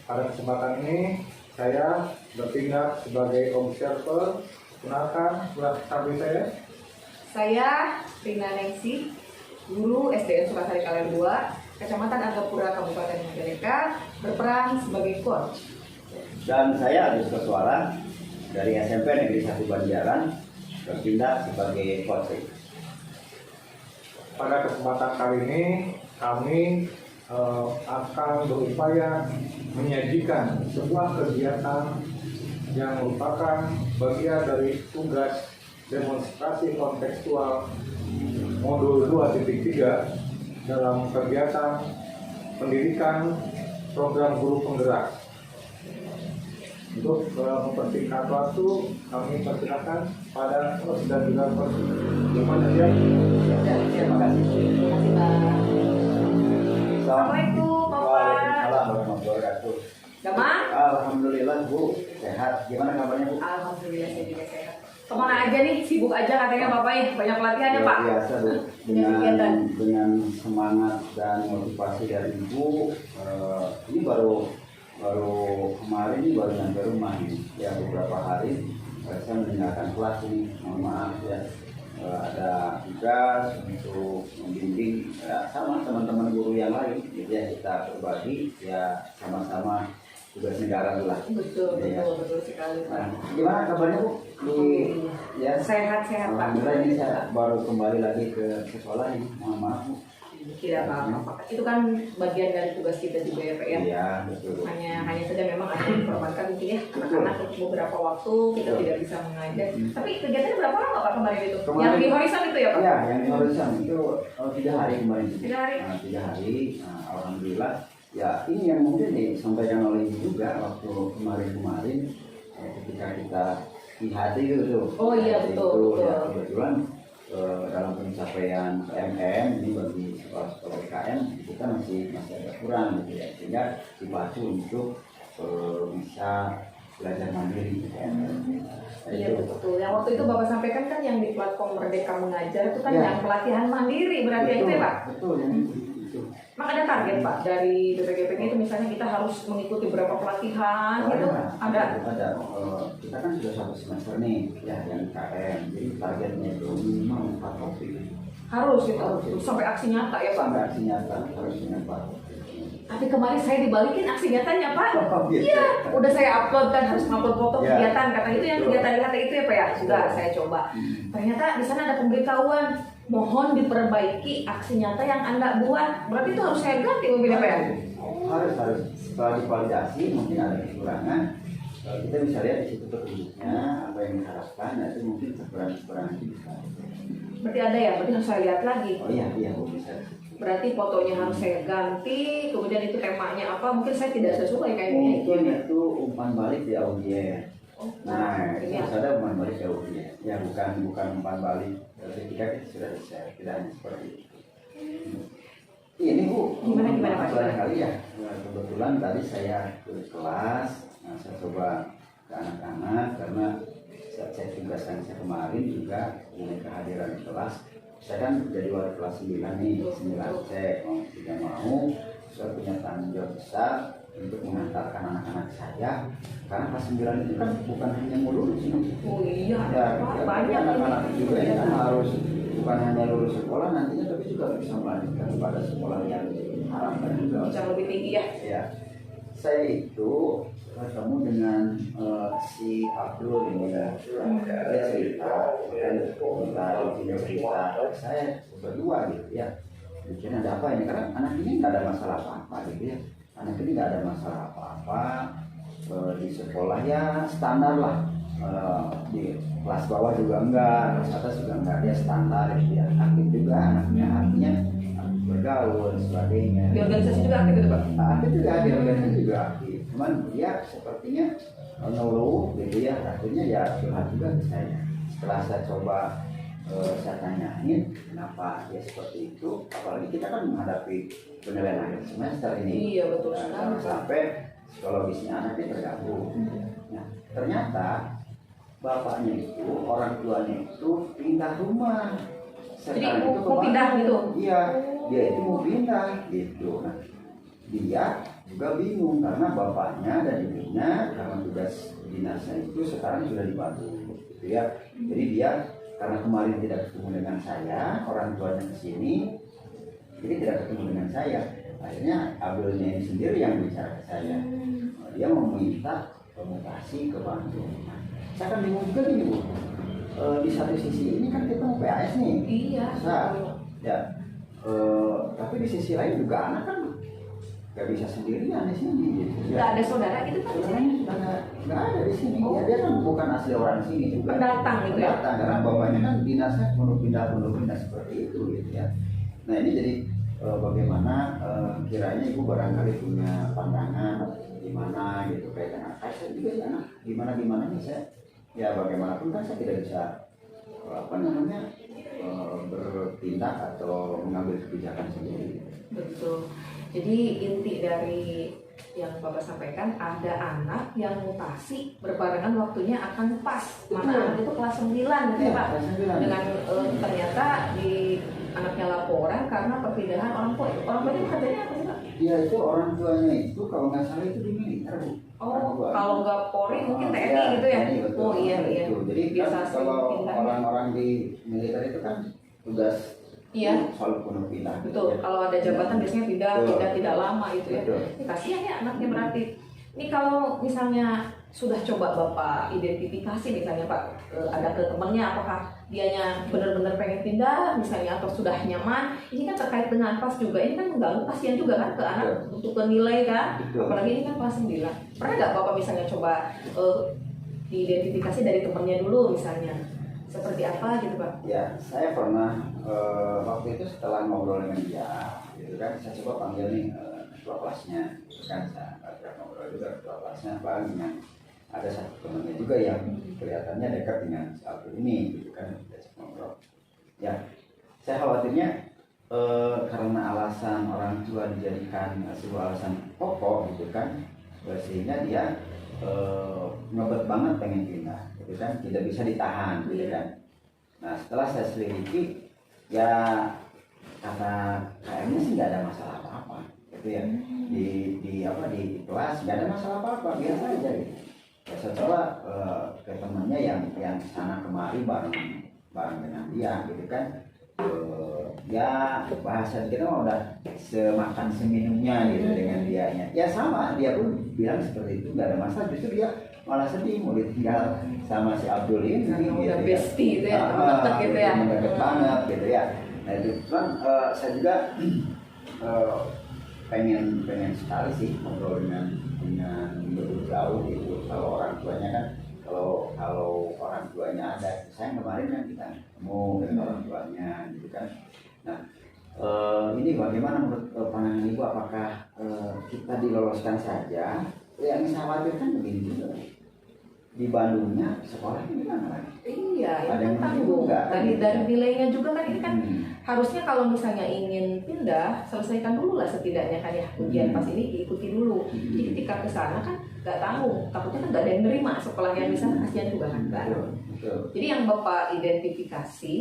Pada kesempatan ini, saya bertindak sebagai observer. Kenalkan, sahabat saya. Saya Rina Nengsi, guru SDN Sukasari Kalian 2, Kecamatan Argapura, Kabupaten Majalengka, berperan sebagai coach. Dan saya Agus Koswara dari SMP Negeri 1 Banjaran, bertindak sebagai coach. Pada kesempatan kali ini kami akan berupaya menyajikan sebuah kegiatan yang merupakan bagian dari tugas demonstrasi kontekstual modul 2.3 dalam kegiatan pendidikan program guru penggerak. Untuk mempersingkat waktu, kami persilakan pada host dan juga coach. Terima kasih. Terima kasih. Terima kasih Pak. Assalamualaikum Bapak. Waalaikumsalam warahmatullahi wabarakatuh. Gampang? Alhamdulillah Bu, sehat. Gimana kabarnya Bu? Alhamdulillah saya juga sehat. Kemana aja nih? Sibuk aja katanya Bapak ya? Banyak pelatihannya Pak? Luar biasa Bu, dengan semangat dan motivasi dari Ibu, ini baru baru kemarin ini baru nyampe rumah nih. Ya beberapa hari saya meninggalkan kelas ini. Mohon maaf ya. Ada tugas untuk membimbing ya, sama teman-teman guru yang lain. Jadi ya kita berbagi ya sama-sama tugas negara lah. Betul, Ya. betul sekali Pak. Nah, gimana kabarnya Bu? Ya, Sehat-sehat Pak. alhamdulillah ini saya baru kembali lagi ke sekolah ini. Mohon maaf Bu. Tidak apa-apa Pak. Itu kan bagian dari tugas kita juga ya Pak ya. Iya betul. Hanya saja memang ada yang diperlukan mungkin ya anak-anak untuk beberapa waktu kita Betul. tidak bisa mengajar. Tapi kegiatannya berapa lama Pak kemarin itu? Kemarin- Yang di horizon itu ya Pak? Ya, yang di horizon itu 3 hari kemarin. 3 hari. Nah, 3 hari. Nah, alhamdulillah. Ya ini yang mungkin disampaikan oleh Ibu juga waktu kemarin ketika kita IHT itu tuh. Oh iya, IHT betul, itu, betul. Ya, kebetulan dalam pencapaian PMM ini bagi sekolah-sekolah IKN kita masih agak kurang gitu ya, sehingga dipacu untuk bisa belajar mandiri gitu ya. Iya betul. Yang waktu itu Bapak sampaikan kan yang di platform Merdeka Mengajar itu kan Ya. yang pelatihan mandiri berarti ya itu ya Pak? Betul yang itu. Mak ada target Pak dari BPGPG itu misalnya kita harus mengikuti berapa pelatihan gitu? Ada. Ada. Kita kan sudah 1 semester nih ya yang IKN. Jadi targetnya itu minimal 4 topik. Harus gitu. Sampai aksi nyata ya Pak? Sampai aksi nyata harus dengan 4 topik. Tapi kemarin saya dibalikin aksi nyatanya Pak. Oh, gitu. Iya, udah saya upload kan harus upload foto Ya. kegiatan kata itu yang Betul. kegiatan IHT itu ya Pak ya. Sudah saya coba. Ternyata di sana ada pemberitahuan mohon diperbaiki aksi nyata yang Anda buat. Berarti itu harus saya ganti mobilnya Pak ya? Harus setelah divalidasi mungkin ada kekurangan. Kita bisa lihat di situ petunjuknya apa yang diharapkan. Nah, itu mungkin kekurangan itu bisa. Berarti ada ya, berarti harus saya lihat lagi. Oh iya Bu, bisa. Berarti fotonya harus saya ganti, kemudian itu temanya apa? Mungkin saya tidak sesuai kayaknya Mungkin itu umpan balik di audien. Oh, Nah, ini itu harus ada umpan balik di audien. Ya bukan umpan balik ketika kita sudah selesai. Tidak hanya seperti itu. Ini Bu, Gimana, Pak? barangkali ya. Kebetulan tadi saya ke kelas, nah, saya coba ke anak-anak karena saat saya tugaskan saya kemarin juga mengenai kehadiran di kelas. Saya kan jadi wali kelas 9 nih, 9 cek, mau tidak mau, saya punya tanggung jawab besar untuk mengantarkan anak-anak saya. Karena kelas 9 itu kan bukan hanya lulus ini. Oh iya, Ya, banyak anak-anak ini. juga ini kan harus bukan hanya lulus sekolah nantinya, tapi juga bisa melanjutkan kepada sekolah yang diharapkan juga. Bisa lebih tinggi ya. Ya, saya itu ketemu dengan si Abdul ini ya. Dia cerita, cerita saya berdua gitu ya. Bikin ada apa ini? Karena anak ini nggak ada masalah apa-apa gitu ya. Anak ini nggak ada masalah apa-apa di sekolah ya standar lah. Di kelas bawah juga enggak, kelas atas juga enggak, dia standar gitu ya. Aktif juga anaknya, artinya bergaul dan sebagainya. Di organisasi juga aktif itu Pak? Aktif juga, di organisasi juga aktif. Cuman dia sepertinya ngeluh gitu ya, akhirnya ya curhat juga ke saya. Setelah saya coba saya tanyain kenapa dia seperti itu, apalagi kita kan menghadapi penilaian akhir semester ini. Iya betul Nah, sekali. sampai psikologisnya anaknya terganggu. Nah, ternyata bapaknya itu, orang tuanya itu pindah rumah. Jadi Sekarang itu mau ke pindah Bandung. gitu? Iya, dia itu mau pindah gitu. Nah, dia juga bingung karena bapaknya dan ibunya karena tugas dinasnya itu sekarang sudah di Bandung gitu ya. Jadi dia karena kemarin tidak ketemu dengan saya, orang tuanya ke sini, jadi tidak ketemu dengan saya. Akhirnya Abdulnya ini sendiri yang bicara ke saya. Dia meminta pemutasi ke Bandung. Nah, saya kan bingung juga nih Bu. Di satu sisi ini kan kita mau PAS nih. Iya. Bisa. Ya. Tapi di sisi lain juga anak kan nggak bisa sendirian di sini. Gitu. Nggak ada saudara gitu kan? Saudaranya sudah nggak ada di sini. Oh. Ya, dia kan bukan asli orang sini juga. Pendatang gitu ya? Pendatang, karena bapaknya kan dinasnya penuh pindah seperti itu gitu ya. Nah ini jadi bagaimana kiranya ibu barangkali punya pandangan gimana gitu kayak anak saya juga sih anak gimana nih saya ya bagaimanapun kan saya tidak bisa apa namanya bertindak atau mengambil kebijakan sendiri. Betul. Jadi inti dari yang Bapak sampaikan ada anak yang mutasi berbarengan waktunya akan pas. Mana anak itu kelas 9 gitu ya Pak. Kelas 9. Dengan ternyata di anaknya laporan karena perpindahan orang tua. Orang tua itu kerjanya apa sih Pak? dia itu orang tuanya itu kalau nggak salah itu di militer Bu. Orang Oh, tuanya. kalau nggak Polri mungkin Ah, TNI iya, gitu ya? TNI, betul. Oh iya iya. Gitu. Jadi Biasa kan sih kalau pindah. orang-orang di militer itu kan tugas Iya. selalu penuh pindah. gitu Betul, ya. kalau ada jabatan biasanya pindah Betul. tidak lama itu ya. Betul. Ini kasihan ya anaknya berarti. Ini kalau misalnya sudah coba Bapak identifikasi misalnya Pak, ada ke temannya apakah dianya benar-benar pengen pindah misalnya atau sudah nyaman, ini kan terkait dengan pas juga, ini kan mengganggu kasihan juga kan ke anak untuk ke nilai kan, Betul. apalagi ini kan kelas 9. Pernah nggak Bapak misalnya coba diidentifikasi dari temannya dulu misalnya, seperti apa gitu Pak? Ya, saya pernah waktu itu setelah ngobrol dengan dia, gitu kan, saya coba panggil nih ketua kelasnya, gitu kan, saya ajak ngobrol juga ketua kelasnya, Bang, yang ada satu temannya juga yang kelihatannya dekat dengan si Abdul ini, gitu kan, diajak ngobrol. Ya, saya khawatirnya karena alasan orang tua dijadikan sebuah alasan pokok, gitu kan, sehingga dia ngebet banget pengen pindah, gitu kan, tidak bisa ditahan, gitu kan. Nah setelah saya selidiki, ya kata KM-nya sih nggak ada masalah apa-apa, gitu ya. Di kelas nggak ada masalah apa-apa, biasa aja gitu. Ya, saya coba ke temannya yang sana kemari bareng dengan dia, gitu kan. Ya bahasa kita mah udah semakan seminumnya gitu dengan dianya. Ya sama, dia pun bilang seperti itu, nggak ada masalah, justru dia malah sedih mau ditinggal sama si Abdul ini Karena gitu udah ya. bestie gitu ya, teman dekat gitu ya. Teman dekat banget gitu ya. Nah itu kan saya juga pengen sekali sih ngobrol dengan betul jauh gitu. Kalau orang tuanya kan kalau orang tuanya ada, saya kemarin kan kita ketemu dengan orang tuanya gitu kan. Nah ini bagaimana menurut pandangan ibu, apakah kita diloloskan saja? Yang saya khawatirkan begini juga, di Bandungnya sekolah ini kan Iya, ada ini yang kan tanggung. juga, Dari nilainya juga kan ini kan Hmm. harusnya kalau misalnya ingin pindah, selesaikan dulu lah setidaknya kan ya ujian pas ini diikuti dulu. Jadi ketika ke sana kan nggak tanggung, takutnya kan nggak ada yang nerima sekolahnya di sana, kasihan juga kan Mbak. Betul, betul. Jadi yang Bapak identifikasi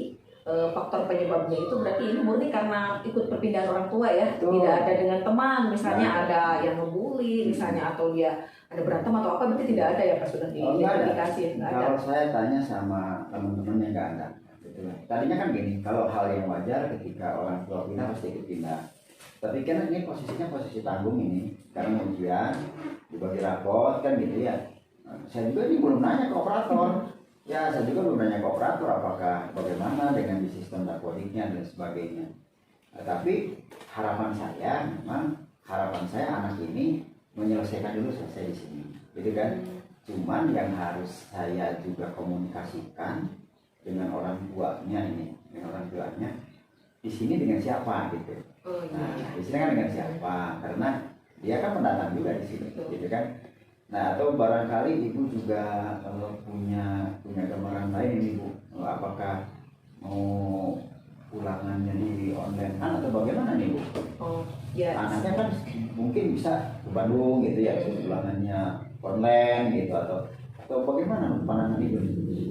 faktor penyebabnya itu berarti ini murni karena ikut perpindahan orang tua ya, Betul. tidak ada dengan teman, misalnya Nah. ada yang ngebully, misalnya atau dia ada berantem atau apa, berarti tidak ada ya pas sudah Oh, nggak ada. diidentifikasi, nggak ada. Kalau saya tanya sama teman-temannya nggak ada. Gitu. Tadinya kan gini, kalau hal yang wajar ketika orang tua pindah pasti ikut pindah. Tapi kan ini posisinya posisi tanggung ini, karena ujian dibagi rapot kan gitu ya. Nah, saya juga ini belum nanya ke operator. Ya, saya juga belum nanya ke operator apakah bagaimana dengan di sistem dakodiknya dan sebagainya. Nah, tapi harapan saya anak ini menyelesaikan dulu selesai di sini, gitu kan. Cuman yang harus saya juga komunikasikan dengan orang tuanya di sini dengan siapa gitu. Oh Nah, iya. di sini kan dengan siapa? Karena dia kan pendatang juga di sini, Betul. gitu kan. Nah, atau barangkali ibu juga punya gambaran lain ini Bu, apakah mau ulangannya di online kan atau bagaimana nih Bu? Oh ya. Anaknya kan mungkin bisa ke Bandung gitu ya, ulangannya online gitu atau bagaimana pandangan ibu?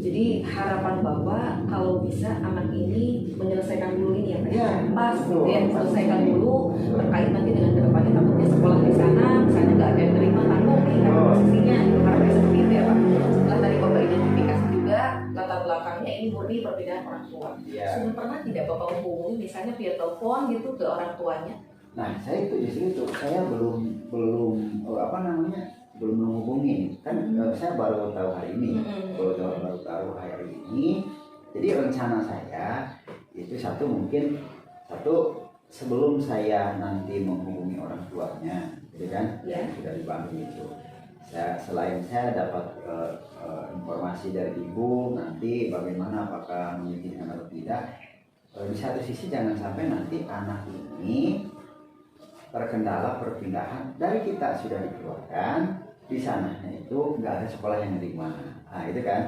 Jadi harapan Bapak kalau bisa anak ini menyelesaikan dulu ini yang Iya, pas gitu betul. ya, selesaikan dulu terkait nanti dengan kedepannya takutnya sekolah di sana misalnya nggak ada yang terima tanggung nih kan posisinya itu harapannya seperti itu ya Pak. Setelah tadi Bapak identifikasi juga latar belakangnya ini murni perpindahan orang tua. Iya. Sudah pernah tidak Bapak hubungi misalnya via telepon gitu ke orang tuanya? Nah, saya itu justru itu saya belum belum menghubungi kan. Saya baru tahu hari ini, baru tahu hari ini. Jadi rencana saya itu mungkin sebelum saya nanti menghubungi orang tuanya, gitu kan, Ya. yang sudah di Bandung itu. Selain saya dapat informasi dari ibu nanti bagaimana apakah mengizinkan atau tidak. Di satu sisi jangan sampai nanti anak ini terkendala perpindahan dari kita sudah dikeluarkan, di sananya itu nggak ada sekolah yang menerima. Nah itu kan.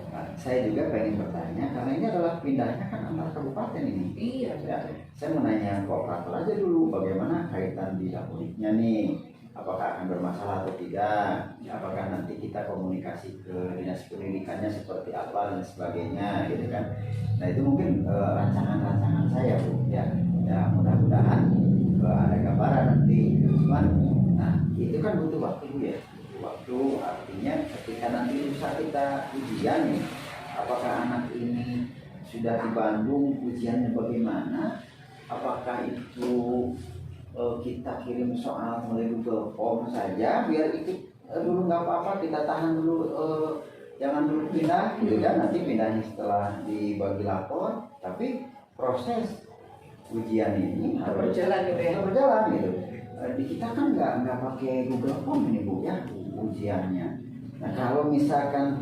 Nah, saya juga pengen bertanya karena ini adalah pindahnya kan antar kabupaten ini. Iya. Ya, saya mau nanya ke operator aja dulu bagaimana kaitan di dakodiknya nih, apakah akan bermasalah atau tidak, apakah nanti kita komunikasi ke dinas pendidikannya seperti apa dan sebagainya gitu kan. Nah itu mungkin rancangan saya Bu ya, mudah-mudahan ada gambaran nanti. Cuman, nah itu kan butuh waktu ya. Waktu artinya ketika nanti lusa kita ujian nih, apakah anak ini sudah di Bandung, ujiannya bagaimana? Apakah itu kita kirim soal melalui Google Form saja biar ikut dulu nggak apa-apa, kita tahan dulu, jangan dulu pindah gitu kan, nanti pindahnya setelah dibagi lapor, tapi proses ujian ini harus berjalan gitu ya. Berjalan gitu. Di kita kan nggak pakai Google Form ini Bu ya ujiannya. Nah kalau misalkan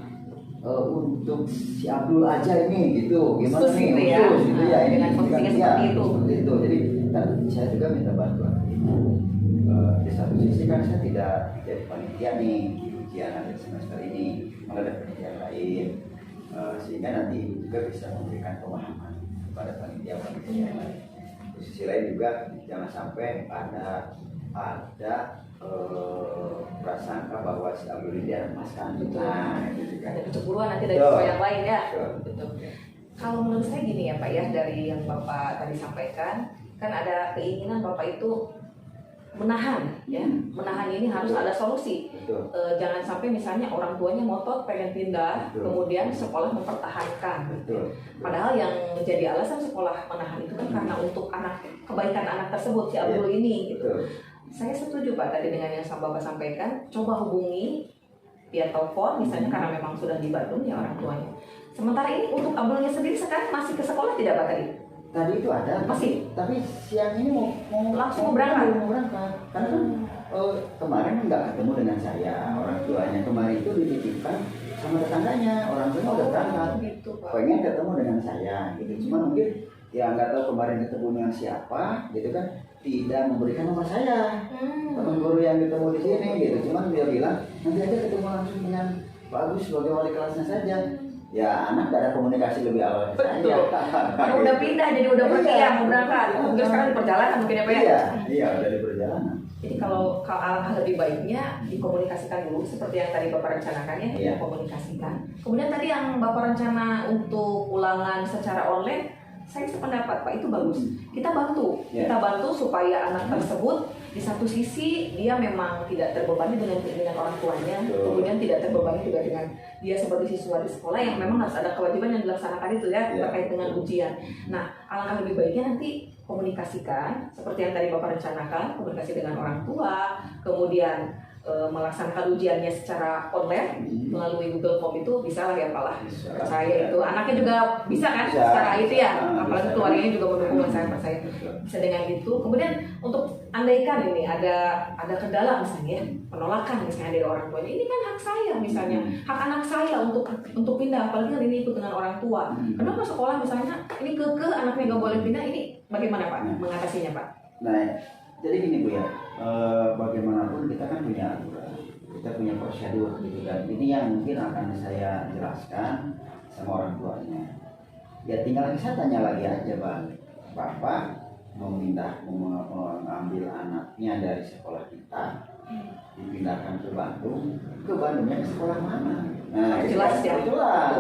untuk si Abdul aja ini gitu gimana Khusus nih gitu ya. khusus gitu ya, Dengan ini posisinya kan, seperti ya, itu. seperti itu. Jadi kan saya juga minta bantuan itu. Di satu sisi kan saya tidak jadi panitia nih di ujian akhir semester ini, malah ada panitia lain, sehingga nanti ibu juga bisa memberikan pemahaman kepada panitia yang lain. Di sisi lain juga jangan sampai ada prasangka bahwa si Abdul ini dilepaskan. Nah, itu juga. Ada kecemburuan nanti dari Betul. siswa yang lain ya. Betul. Betul. Kalau menurut saya gini ya Pak ya, dari yang Bapak tadi sampaikan, kan ada keinginan Bapak itu menahan ya. Menahan ini harus ada solusi. Betul. Jangan sampai misalnya orang tuanya ngotot pengen pindah, Betul. kemudian sekolah mempertahankan. Betul. Padahal yang menjadi alasan sekolah menahan itu kan karena untuk kebaikan anak tersebut, si Abdul ini gitu. Betul. Saya setuju Pak tadi dengan yang Bapak sampaikan, coba hubungi via telepon misalnya karena memang sudah di Bandung ya orang tuanya. Sementara ini untuk Abdulnya sendiri sekarang masih ke sekolah tidak Pak tadi? Tadi itu ada. Masih? Tapi siang ini mau Langsung mau berangkat? Mau berangkat. Karena kan kemarin nggak ketemu dengan saya orang tuanya. Kemarin itu dititipkan sama tetangganya, orang tuanya udah berangkat. Gitu Pak. Pengen ketemu dengan saya gitu. Cuma mungkin ya nggak tahu kemarin ketemu dengan siapa gitu kan, tidak memberikan nomor saya. Teman guru yang ketemu di sini gitu. Cuman dia bilang nanti aja ketemu langsung dengan Pak Agus sebagai wali kelasnya saja. Ya anak gak ada komunikasi lebih awal ke saya. Betul. Karena udah pindah jadi udah pergi ya mau berangkat. Mungkin sekarang di perjalanan mungkin ya Pak ya. Iya udah di perjalanan. Jadi kalau alangkah lebih baiknya dikomunikasikan dulu seperti yang tadi Bapak rencanakan ya, Iya. dikomunikasikan. Kemudian tadi yang Bapak rencana untuk ulangan secara online, saya sependapat Pak itu bagus. Kita bantu, Iya. kita bantu supaya anak tersebut di satu sisi dia memang tidak terbebani dengan orang tuanya, Betul. kemudian tidak terbebani juga dengan dia sebagai siswa di sekolah yang memang harus ada kewajiban yang dilaksanakan itu ya, Iya. terkait dengan ujian. Nah, alangkah lebih baiknya nanti komunikasikan seperti yang tadi Bapak rencanakan, komunikasi dengan orang tua, kemudian melaksanakan ujiannya secara online melalui Google Form itu bisa lah ya Pak lah. Bisa. Percaya itu anaknya juga bisa kan Bisa. secara itu ya, apalagi Bisa. keluarganya juga mendukung saya percaya bisa dengan itu. Kemudian untuk andaikan ini ada kendala misalnya penolakan misalnya dari orang tuanya, ini kan hak saya misalnya, hak anak saya untuk pindah, apalagi kan ini ikut dengan orang tua. Kenapa sekolah misalnya ini kekeh anaknya nggak boleh pindah, ini bagaimana Pak mengatasinya Pak? Nah, jadi gini Bu ya, bagaimanapun kita kan punya aturan, kita punya prosedur gitu kan. Ini yang mungkin akan saya jelaskan sama orang tuanya. Ya tinggal saya tanya lagi aja Bang, Bapak mau mengambil anaknya dari sekolah kita, dipindahkan ke Bandungnya ke sekolah mana? Nah, Jelas ya. Jelas.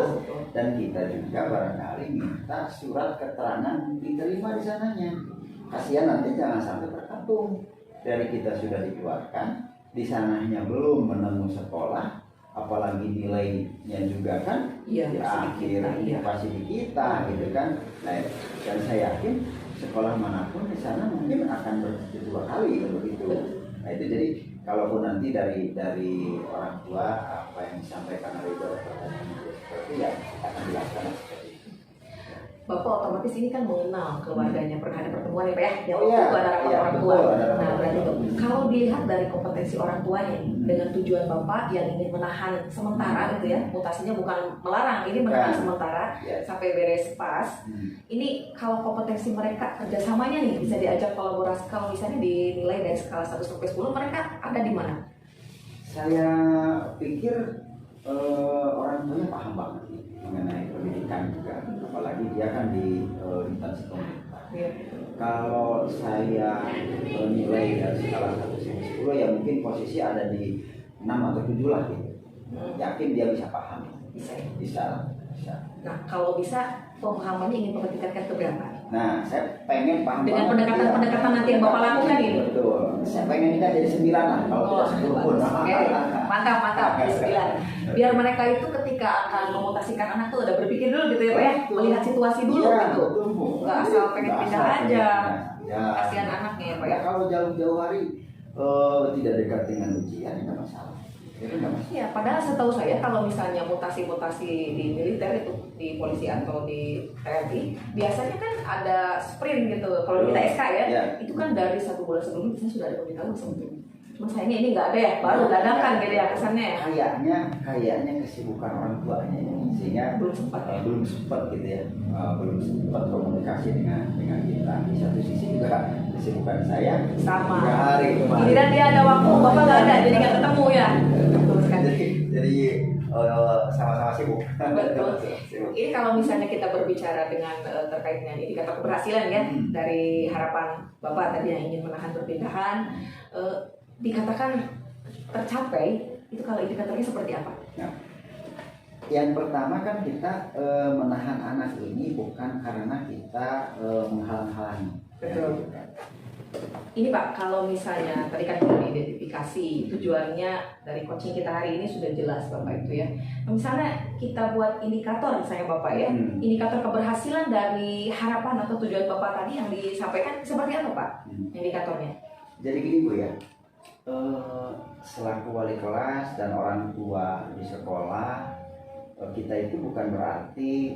Dan kita juga barangkali minta surat keterangan diterima di sananya. Kasihan nanti jangan sampai tergantung dari kita sudah dikeluarkan, di sananya belum menemu sekolah, apalagi nilainya juga kan Iya, di akhir iya. pasti di kita gitu kan. Nah, dan saya yakin sekolah manapun di sana mungkin akan berdua kali kalau begitu. Nah itu jadi kalaupun nanti dari orang tua apa yang disampaikan oleh pertanyaan seperti ya akan dilaksanakan seperti itu. Bapak otomatis ini kan mengenal keluarganya, pernah ada pertemuan ya Pak ya, yang Oh, iya. waktu itu ada rapat Iya, orang betul, tua. ada rapat Nah berarti orang tua. kalau dilihat dari kompetensi orang tuanya nih, dengan tujuan Bapak yang ingin menahan sementara gitu ya, mutasinya bukan melarang, ini menahan Bukan. sementara Yes. sampai beres pas. Ini kalau kompetensi mereka kerjasamanya nih bisa diajak kolaborasi, kalau misalnya dinilai dari skala 1 sampai 10 mereka ada di mana? Saya pikir orang tuanya paham banget nih mengenai pendidikan juga, apalagi dia kan di instansi pemerintah. Iya. Kalau saya nilai dari skala 1 sampai 10 ya mungkin posisi ada di 6 atau 7 lah gitu. Yakin dia bisa paham. Bisa ya? Bisa. Nah kalau bisa pemahamannya ingin Bapak tingkatkan ke berapa? Nah, saya pengen paham Dengan banget, pendekatan-pendekatan nanti yang Bapak lakukan gitu. Betul. Saya pengen kita jadi 9 lah kalau tidak 10 pun. Oke, mantap, jadi 9. Biar mereka itu ketika akan memutasikan anak tuh udah berpikir dulu gitu ya Pak ya, Betul. melihat situasi dulu Iya, gitu. betul, Bu. Nggak asal pengen Nggak pindah asal aja. pengen. Ya. Kasihan anaknya ya Pak ya. Ya kalau jauh-jauh hari tidak dekat dengan ujian tidak masalah. Itu nggak masalah. Iya, padahal setahu saya kalau misalnya mutasi-mutasi di militer itu di polisi atau di TNI biasanya kan ada sprint gitu. Kalau di TSK ya, itu kan dari 1 bulan sebelumnya biasanya sudah ada pemberitahuan sebetulnya. Cuma sayangnya ini nggak ada ya, baru dadakan gitu ya kesannya ya. Kayaknya kesibukan orang tuanya ini sehingga Belum sempat ya? belum sempat gitu ya, belum sempat komunikasi dengan kita. Di satu sisi juga kesibukan saya Sama. 3 hari kemarin. Giliran dia ada waktu, Bapak nggak ada, jadi nggak ketemu ya. Betul sekali. Jadi sama-sama sibuk. Betul. Sibuk. Ini kalau misalnya kita berbicara dengan terkait dengan indikator keberhasilan ya dari harapan Bapak tadi yang ingin menahan perpindahan, dikatakan tercapai itu kalau indikatornya seperti apa? Nah, yang pertama kan kita menahan anak ini bukan karena kita menghalang-halangi. Betul. Ini Pak, kalau misalnya tadi kan sudah diidentifikasi tujuannya dari coaching kita hari ini sudah jelas Bapak itu ya. Misalnya kita buat indikator misalnya Bapak ya, indikator keberhasilan dari harapan atau tujuan Bapak tadi yang disampaikan seperti apa Pak indikatornya? Jadi gini Bu ya, selaku wali kelas dan orang tua di sekolah, kita itu bukan berarti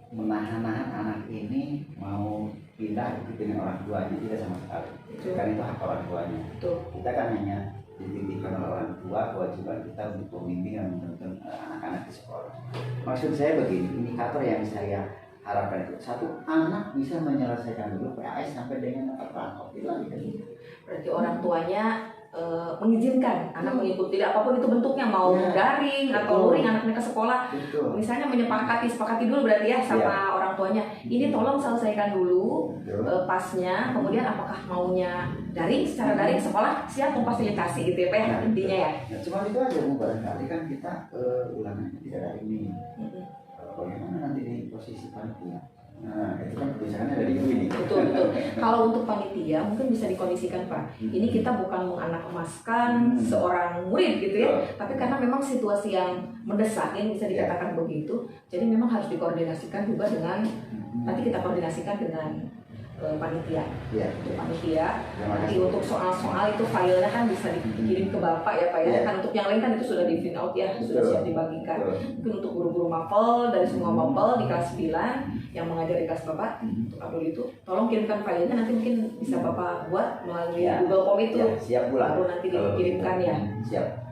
menahan-nahan anak ini mau pindah ikutin orang tuanya, tidak sama sekali. Karena itu hak orang tuanya. Betul. Kita kan hanya dititipkan oleh orang tua, kewajiban kita untuk membimbing dan menuntun anak-anak di sekolah. Maksud saya begini, indikator yang saya harapkan itu satu, anak bisa menyelesaikan dulu PAS sampai dengan rapot itu lagi kan. Berarti orang tuanya mengizinkan anak mengikuti apapun itu bentuknya, mau daring atau luring anaknya ke sekolah. Betul. Misalnya sepakati dulu berarti ya sama orang tuanya. Ini tolong selesaikan dulu pasnya, kemudian apakah maunya daring, secara daring sekolah siap memfasilitasi gitu ya Pak ya, intinya ya. Nah, cuma itu aja Bu, barangkali kan kita ulangannya tidak daring nih. Bagaimana nanti di posisi panitia? Nah, itu kan kebijakannya ada di ibu ini. Betul. Kalau untuk panitia mungkin bisa dikondisikan Pak. Ini kita bukan menganak emaskan seorang murid gitu ya, tapi karena memang situasi yang mendesak ini bisa dikatakan begitu. Jadi memang harus dikoordinasikan juga dengan nanti kita koordinasikan dengan panitia. Untuk panitia. Nanti untuk soal-soal itu filenya kan bisa dikirim ke Bapak ya Pak ya. Kan untuk yang lain kan itu sudah di print out ya, sudah siap dibagikan. Mungkin untuk guru-guru mapel dari semua mapel di kelas 9 yang mengajar di kelas Bapak untuk Abdul itu, tolong kirimkan filenya, nanti mungkin bisa Bapak buat melalui Google Form itu. Siap pula. Baru nanti dikirimkan ya. Siap.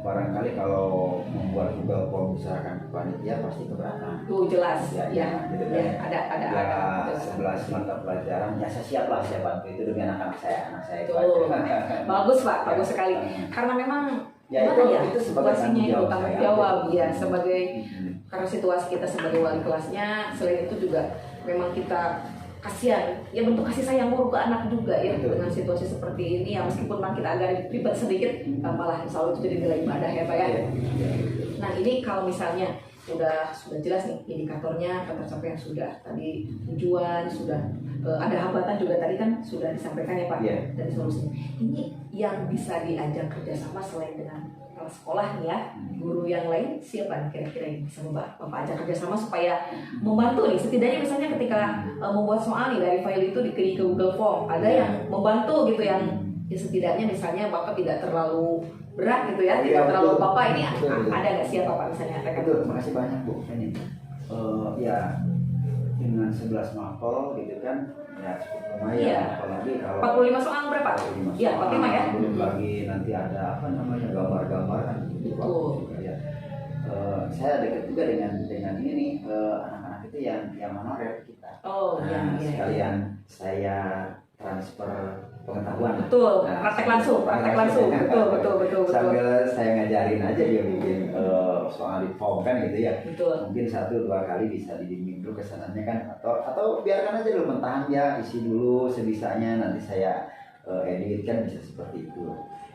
Barangkali kalau membuat Google Form misalkan ke panitia pasti keberatan. Tuh jelas Ya, gitu kan. Ada 11 mata pelajaran, ya saya siap lah, saya bantu itu demi anak-anak saya itu Tuh. aja. Bagus Pak, bagus sekali. Karena memang itu sebagai situasinya itu tanggung jawab ya, sebagai karena situasi kita sebagai wali kelasnya, selain itu juga memang kita kasihan, ya bentuk kasih sayang guru ke anak juga ya. Dengan situasi seperti ini ya, meskipun memang kita agak ribet sedikit, gampanglah insya Allah itu jadi nilai ibadah ya Pak ya. Nah ini kalau misalnya sudah jelas nih indikatornya tercapai yang sudah tadi tujuan sudah ada hambatan juga tadi kan sudah disampaikan ya Pak dari solusinya. Ini yang bisa diajak kerjasama selain dengan sekolah nih ya, guru yang lain siapa kira-kira yang bisa Bapak ajak kerjasama supaya membantu nih, setidaknya misalnya ketika membuat soal nih dari file itu dikirim ke Google Form, ada yang membantu gitu yang ya setidaknya misalnya Bapak tidak terlalu berat gitu ya, tidak terlalu Bapak ini ada nggak siapa Pak misalnya? Betul, terima kasih banyak Bu. Ini ya dengan 11 mapel gitu kan ya lumayan, apalagi kalau 45 soal berapa? Iya 45 ya. Belum lagi nanti ada apa namanya gambar-gambar kan gitu juga ya. Saya dekat juga dengan ini anak-anak itu yang honorer kita. Sekalian saya transfer pengetahuan. Betul, praktek langsung. Betul. Sambil saya ngajarin aja dia bikin soal di form kan gitu ya. Betul. Mungkin 1-2 kali bisa dibimbing dulu kesananya kan, atau biarkan aja dulu mentahan dia isi dulu sebisanya, nanti saya edit kan bisa seperti itu.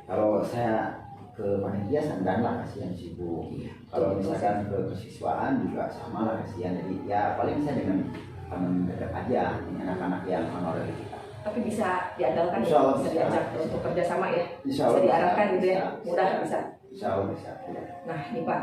Kalau saya ke panitia sanggan lah, kasihan sibuk. Kalau misalkan ke kesiswaan juga sama lah, kasihan. Jadi ya paling saya dengan teman dekat aja, ini anak-anak yang honorer kita. Tapi bisa diandalkan, Insya Allah bisa bisa. diajak untuk kerjasama ya, Insya bisa Allah diarahkan gitu ya, bisa. mudah bisa. Insya Allah bisa. Ya. Nah ini Pak,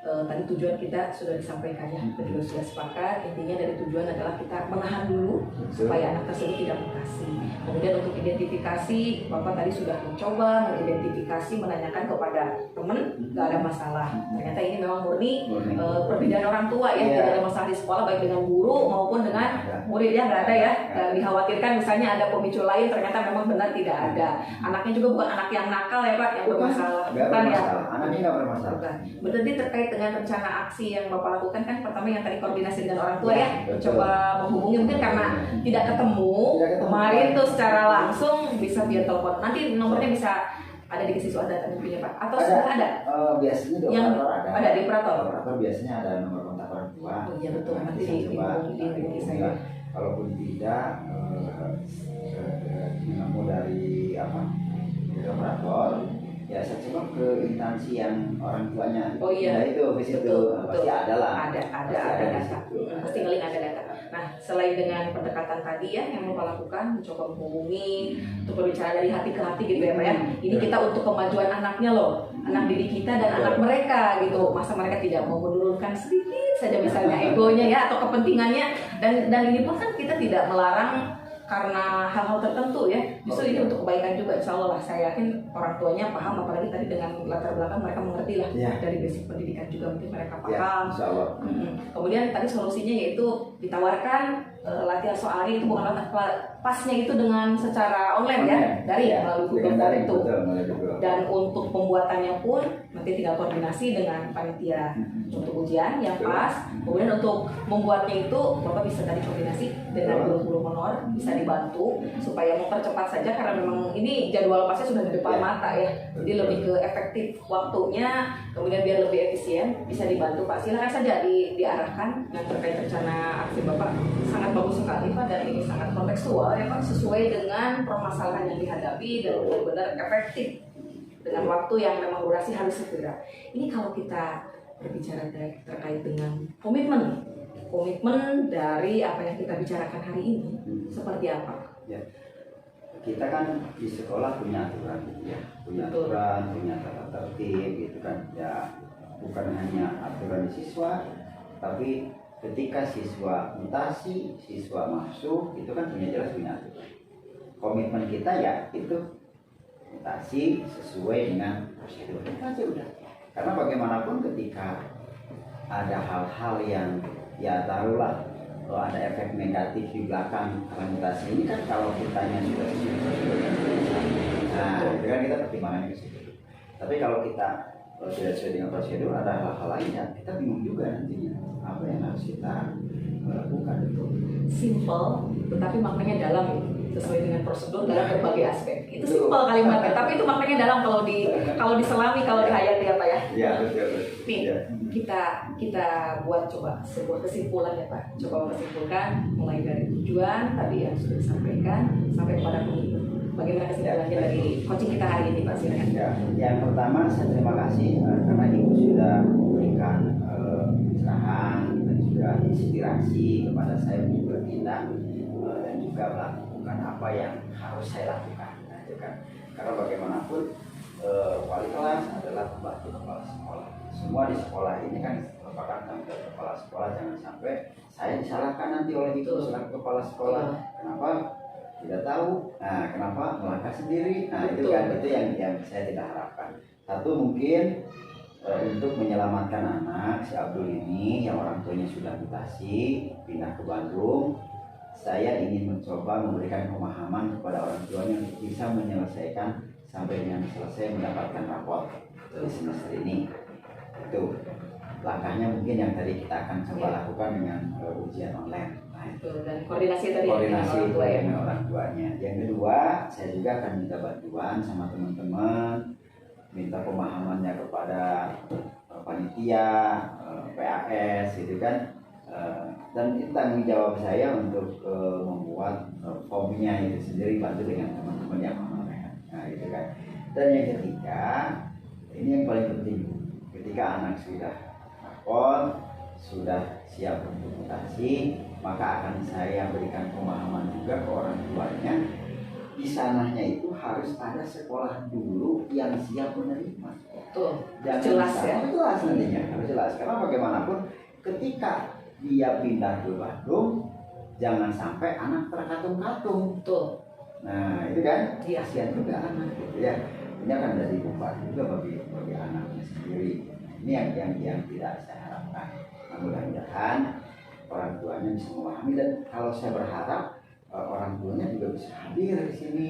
tadi tujuan kita sudah disampaikan ya, kita juga sudah sepakat. Intinya dari tujuan adalah kita menahan dulu supaya anak tersebut tidak mutasi. Kemudian untuk identifikasi, Bapak tadi sudah mencoba mengidentifikasi, menanyakan kepada teman, nggak ada masalah. Ternyata ini memang murni perbedaan orang tua ya, Iya. tidak ada masalah di sekolah baik dengan guru maupun dengan murid ya, nggak ada ya. Dan dikhawatirkan misalnya ada pemicu lain, ternyata memang benar tidak ada. Anaknya juga bukan anak yang nakal ya Pak, yang bermasalah. Nggak Bukan ya. bermasalah, anaknya nggak bermasalah. Bukan. Berarti terkait dengan rencana aksi yang Bapak lakukan kan, pertama yang tadi koordinasi dengan orang tua ya, betul. coba menghubungi, mungkin karena tidak ketemu kemarin tuh secara langsung, bisa via telepon. Nanti nomornya bisa ada di siswa data mungkin ya Pak, atau sudah ada? Biasanya di Yang operator ada di operator. Operator biasanya ada nomor kontak orang tua. Oh iya betul, nanti Bisa coba di saya. kalaupun tidak nemu dari apa dari operator, ya saya coba ke instansi yang orang tuanya. Oh iya. Nah, itu di situ pasti ada lah. Ada Pasti ada di data. situ. Pasti ngeling ada data. Nah, selain dengan pendekatan tadi ya yang Bapak lakukan, mencoba menghubungi untuk berbicara dari hati ke hati gitu ya Pak ya. Ini kita untuk kemajuan anaknya loh, anak didik kita dan anak mereka gitu. Masa mereka tidak mau menurunkan sedikit saja misalnya egonya ya atau kepentingannya, dan ini pun kan kita tidak melarang karena hal-hal tertentu ya, justru ini untuk kebaikan juga, insya Allah lah. Saya yakin orang tuanya paham, apalagi tadi dengan latar belakang mereka mengerti lah Ya. dari basic pendidikan juga, mungkin mereka Ya, paham. insya Allah. Kemudian tadi solusinya yaitu ditawarkan latihan soalnya itu bukan pasnya itu dengan secara online ya, dari ya, melalui Google dengan Form daring, itu. betul, melalui Google. Dan untuk pembuatannya pun nanti tinggal koordinasi dengan panitia untuk ujian yang pas. Kemudian untuk membuatnya itu Bapak bisa tadi koordinasi dengan guru-guru honor, bisa dibantu supaya mempercepat saja karena memang ini jadwal pasnya sudah di depan mata ya. Jadi lebih ke efektif waktunya, kemudian biar lebih efisien bisa dibantu Pak. Silakan saja diarahkan yang terkait rencana aksi Bapak, sangat bagus sekali Pak, dan ini sangat kontekstual ya Pak, sesuai dengan permasalahan yang dihadapi dan benar-benar efektif dengan waktu yang memang durasi harus segera. Ini kalau kita berbicara terkait dengan komitmen dari apa yang kita bicarakan hari ini, seperti apa? Ya. Kita kan di sekolah punya aturan gitu ya, punya Betul. aturan, punya tata tertib gitu kan. Ya, bukan hanya aturan siswa, tapi ketika siswa mutasi, siswa masuk, itu kan jelas punya aturan. Komitmen kita ya itu mutasi sesuai dengan prosedur, itu aja udah. Karena bagaimanapun ketika ada hal-hal yang ya taruhlah kalau ada efek negatif di belakang karena mutasi ini kan, kalau kitanya sudah sesuai prosedur, nah itu kan kita pertimbangannya ke situ. Tapi kalau kita tidak sesuai dengan prosedur, ada hal-hal lain yang kita bingung juga nantinya apa yang harus kita lakukan itu. Simple, tetapi maknanya dalam ya, sesuai dengan prosedur dalam berbagai aspek. Itu simple kalimatnya, tapi itu maknanya dalam kalau diselami, kalau dihayati apa ya. Iya betul. Nih, Ya. kita buat coba sebuah kesimpulan ya Pak. Coba menyimpulkan mulai dari tujuan tadi yang sudah disampaikan sampai kepada komitmen. Bagaimana kesimpulannya dari coaching kita hari ini Pak? Silakan. Ya, yang pertama saya terima kasih karena Ibu sudah memberikan pencerahan dan juga inspirasi kepada saya untuk bertindak dan juga melakukan apa yang harus saya lakukan. Nah, itu kan karena bagaimanapun wali kelas adalah pembantu kepala sekolah. Semua di sekolah ini kan merupakan tanggung jawab kepala sekolah. Jangan sampai saya disalahkan nanti oleh Ibu selaku kepala sekolah. Kenapa? Tidak tahu. Nah, kenapa melangkah sendiri? Nah, itu kan itu yang saya tidak harapkan. Satu mungkin untuk menyelamatkan anak si Abdul ini yang orang tuanya sudah mutasi pindah ke Bandung, saya ingin mencoba memberikan pemahaman kepada orang tuanya untuk bisa menyelesaikan sampai dengan selesai mendapatkan rapor di semester ini. Itu langkahnya mungkin yang tadi kita akan coba lakukan dengan ujian online. Dan koordinasi tadi dengan orang tua ya. Dengan orang tuanya. Yang kedua, saya juga akan minta bantuan sama teman-teman, minta pemahamannya kepada panitia, PAS gitu kan. Dan itu tanggung jawab saya untuk membuat formnya itu sendiri, bantu dengan teman-teman yang honorer. Nah, gitu kan. Dan yang ketiga, ini yang paling penting, ketika anak sudah rapor, sudah siap untuk mutasi, maka akan saya berikan pemahaman juga ke orang tuanya. Di sananya itu harus ada sekolah dulu yang siap menerima. Betul. Jangan Jelas ya. Jelas nantinya, harus jelas. Karena bagaimanapun ketika dia pindah ke Bandung, jangan sampai anak terkatung-katung. Betul. Nah itu kan, Iya. kasihan juga anak gitu ya. Ini akan jadi beban juga bagi anaknya sendiri. Ini yang tidak saya harapkan. Nah, mudah-mudahan orang tuanya bisa memahami, dan kalau saya berharap orang tuanya juga bisa hadir di sini.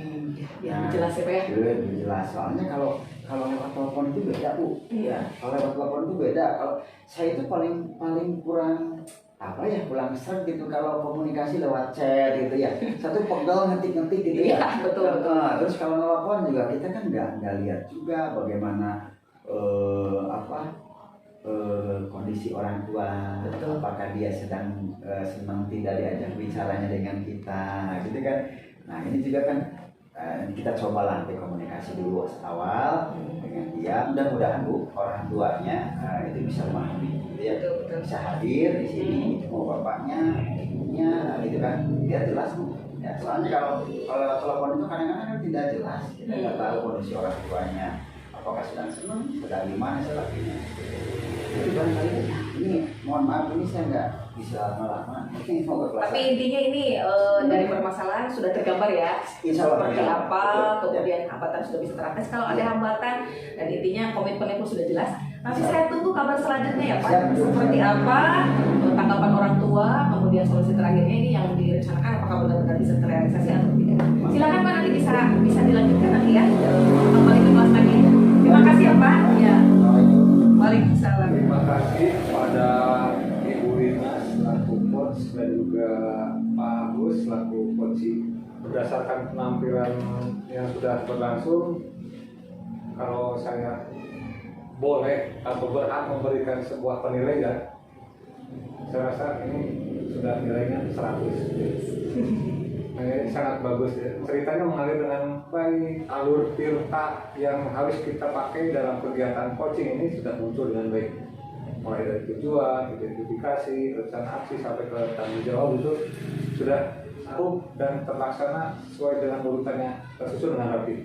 Ya, jelas ya Pak ya. Lebih jelas. Soalnya kalau lewat telepon itu beda Bu. Iya. Kalau lewat telepon itu beda. Kalau saya itu paling kurang apa ya, kurang seret gitu kalau komunikasi lewat chat gitu ya. Satu pegel ngetik-ngetik gitu ya. Iya, betul. Terus kalau telepon juga kita kan nggak lihat juga bagaimana kondisi orang tua. Betul. Apakah dia sedang senang tidak diajak bicaranya dengan kita gitu kan. Nah ini juga kan kita coba latih komunikasi dulu awal dengan dia. Mudah-mudahan Bu, orang tuanya itu bisa memahami gitu ya. Betul. Bisa hadir di sini, mau bapaknya, ibunya, gitu kan, dia jelas Bu. Ya, soalnya kalau lewat telepon itu kadang-kadang kan tidak jelas, kita nggak tahu kondisi orang tuanya, apakah sedang senang, sedang di mana sebagainya. Jadi barangkali ini, mohon maaf ini saya nggak bisa lama-lama, ini mau ke kelas. Tapi intinya ini dari permasalahan sudah tergambar ya. Insya Allah Seperti tergambar. apa, Betul. kemudian hambatan sudah bisa teratasi. Kalau ada hambatan dan intinya komitmennya pun sudah jelas. Nanti saya tunggu kabar selanjutnya ya Pak. Siap. Seperti apa tanggapan orang tua, kemudian solusi terakhirnya ini yang direncanakan apakah benar-benar bisa terrealisasi atau tidak. Silakan Pak, nanti bisa dilanjutkan nanti ya. Kembali ke kelas lagi. Terima kasih ya Pak. Ya. Waalaikumsalam. Terima kasih kepada Ibu Rina selaku coach dan juga Pak Agus selaku coach. Berdasarkan penampilan yang sudah berlangsung, kalau saya boleh atau berhak memberikan sebuah penilaian, saya rasa ini sudah nilainya 100. Ini sangat bagus ya. Ceritanya mengalir dengan baik, alur tirta yang harus kita pakai dalam kegiatan coaching ini sudah muncul dengan baik. Mulai dari tujuan, identifikasi, rencana aksi sampai ke tanggung jawab itu sudah cukup dan terlaksana sesuai dengan urutannya, tersusun dengan rapi.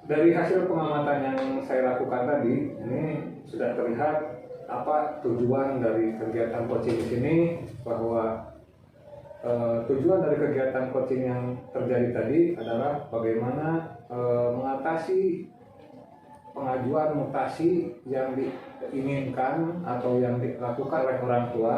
Dari hasil pengamatan yang saya lakukan tadi, ini sudah terlihat apa tujuan dari kegiatan coaching di sini, bahwa tujuan dari kegiatan coaching yang terjadi tadi adalah bagaimana mengatasi pengajuan mutasi yang diinginkan atau yang dilakukan oleh orang tua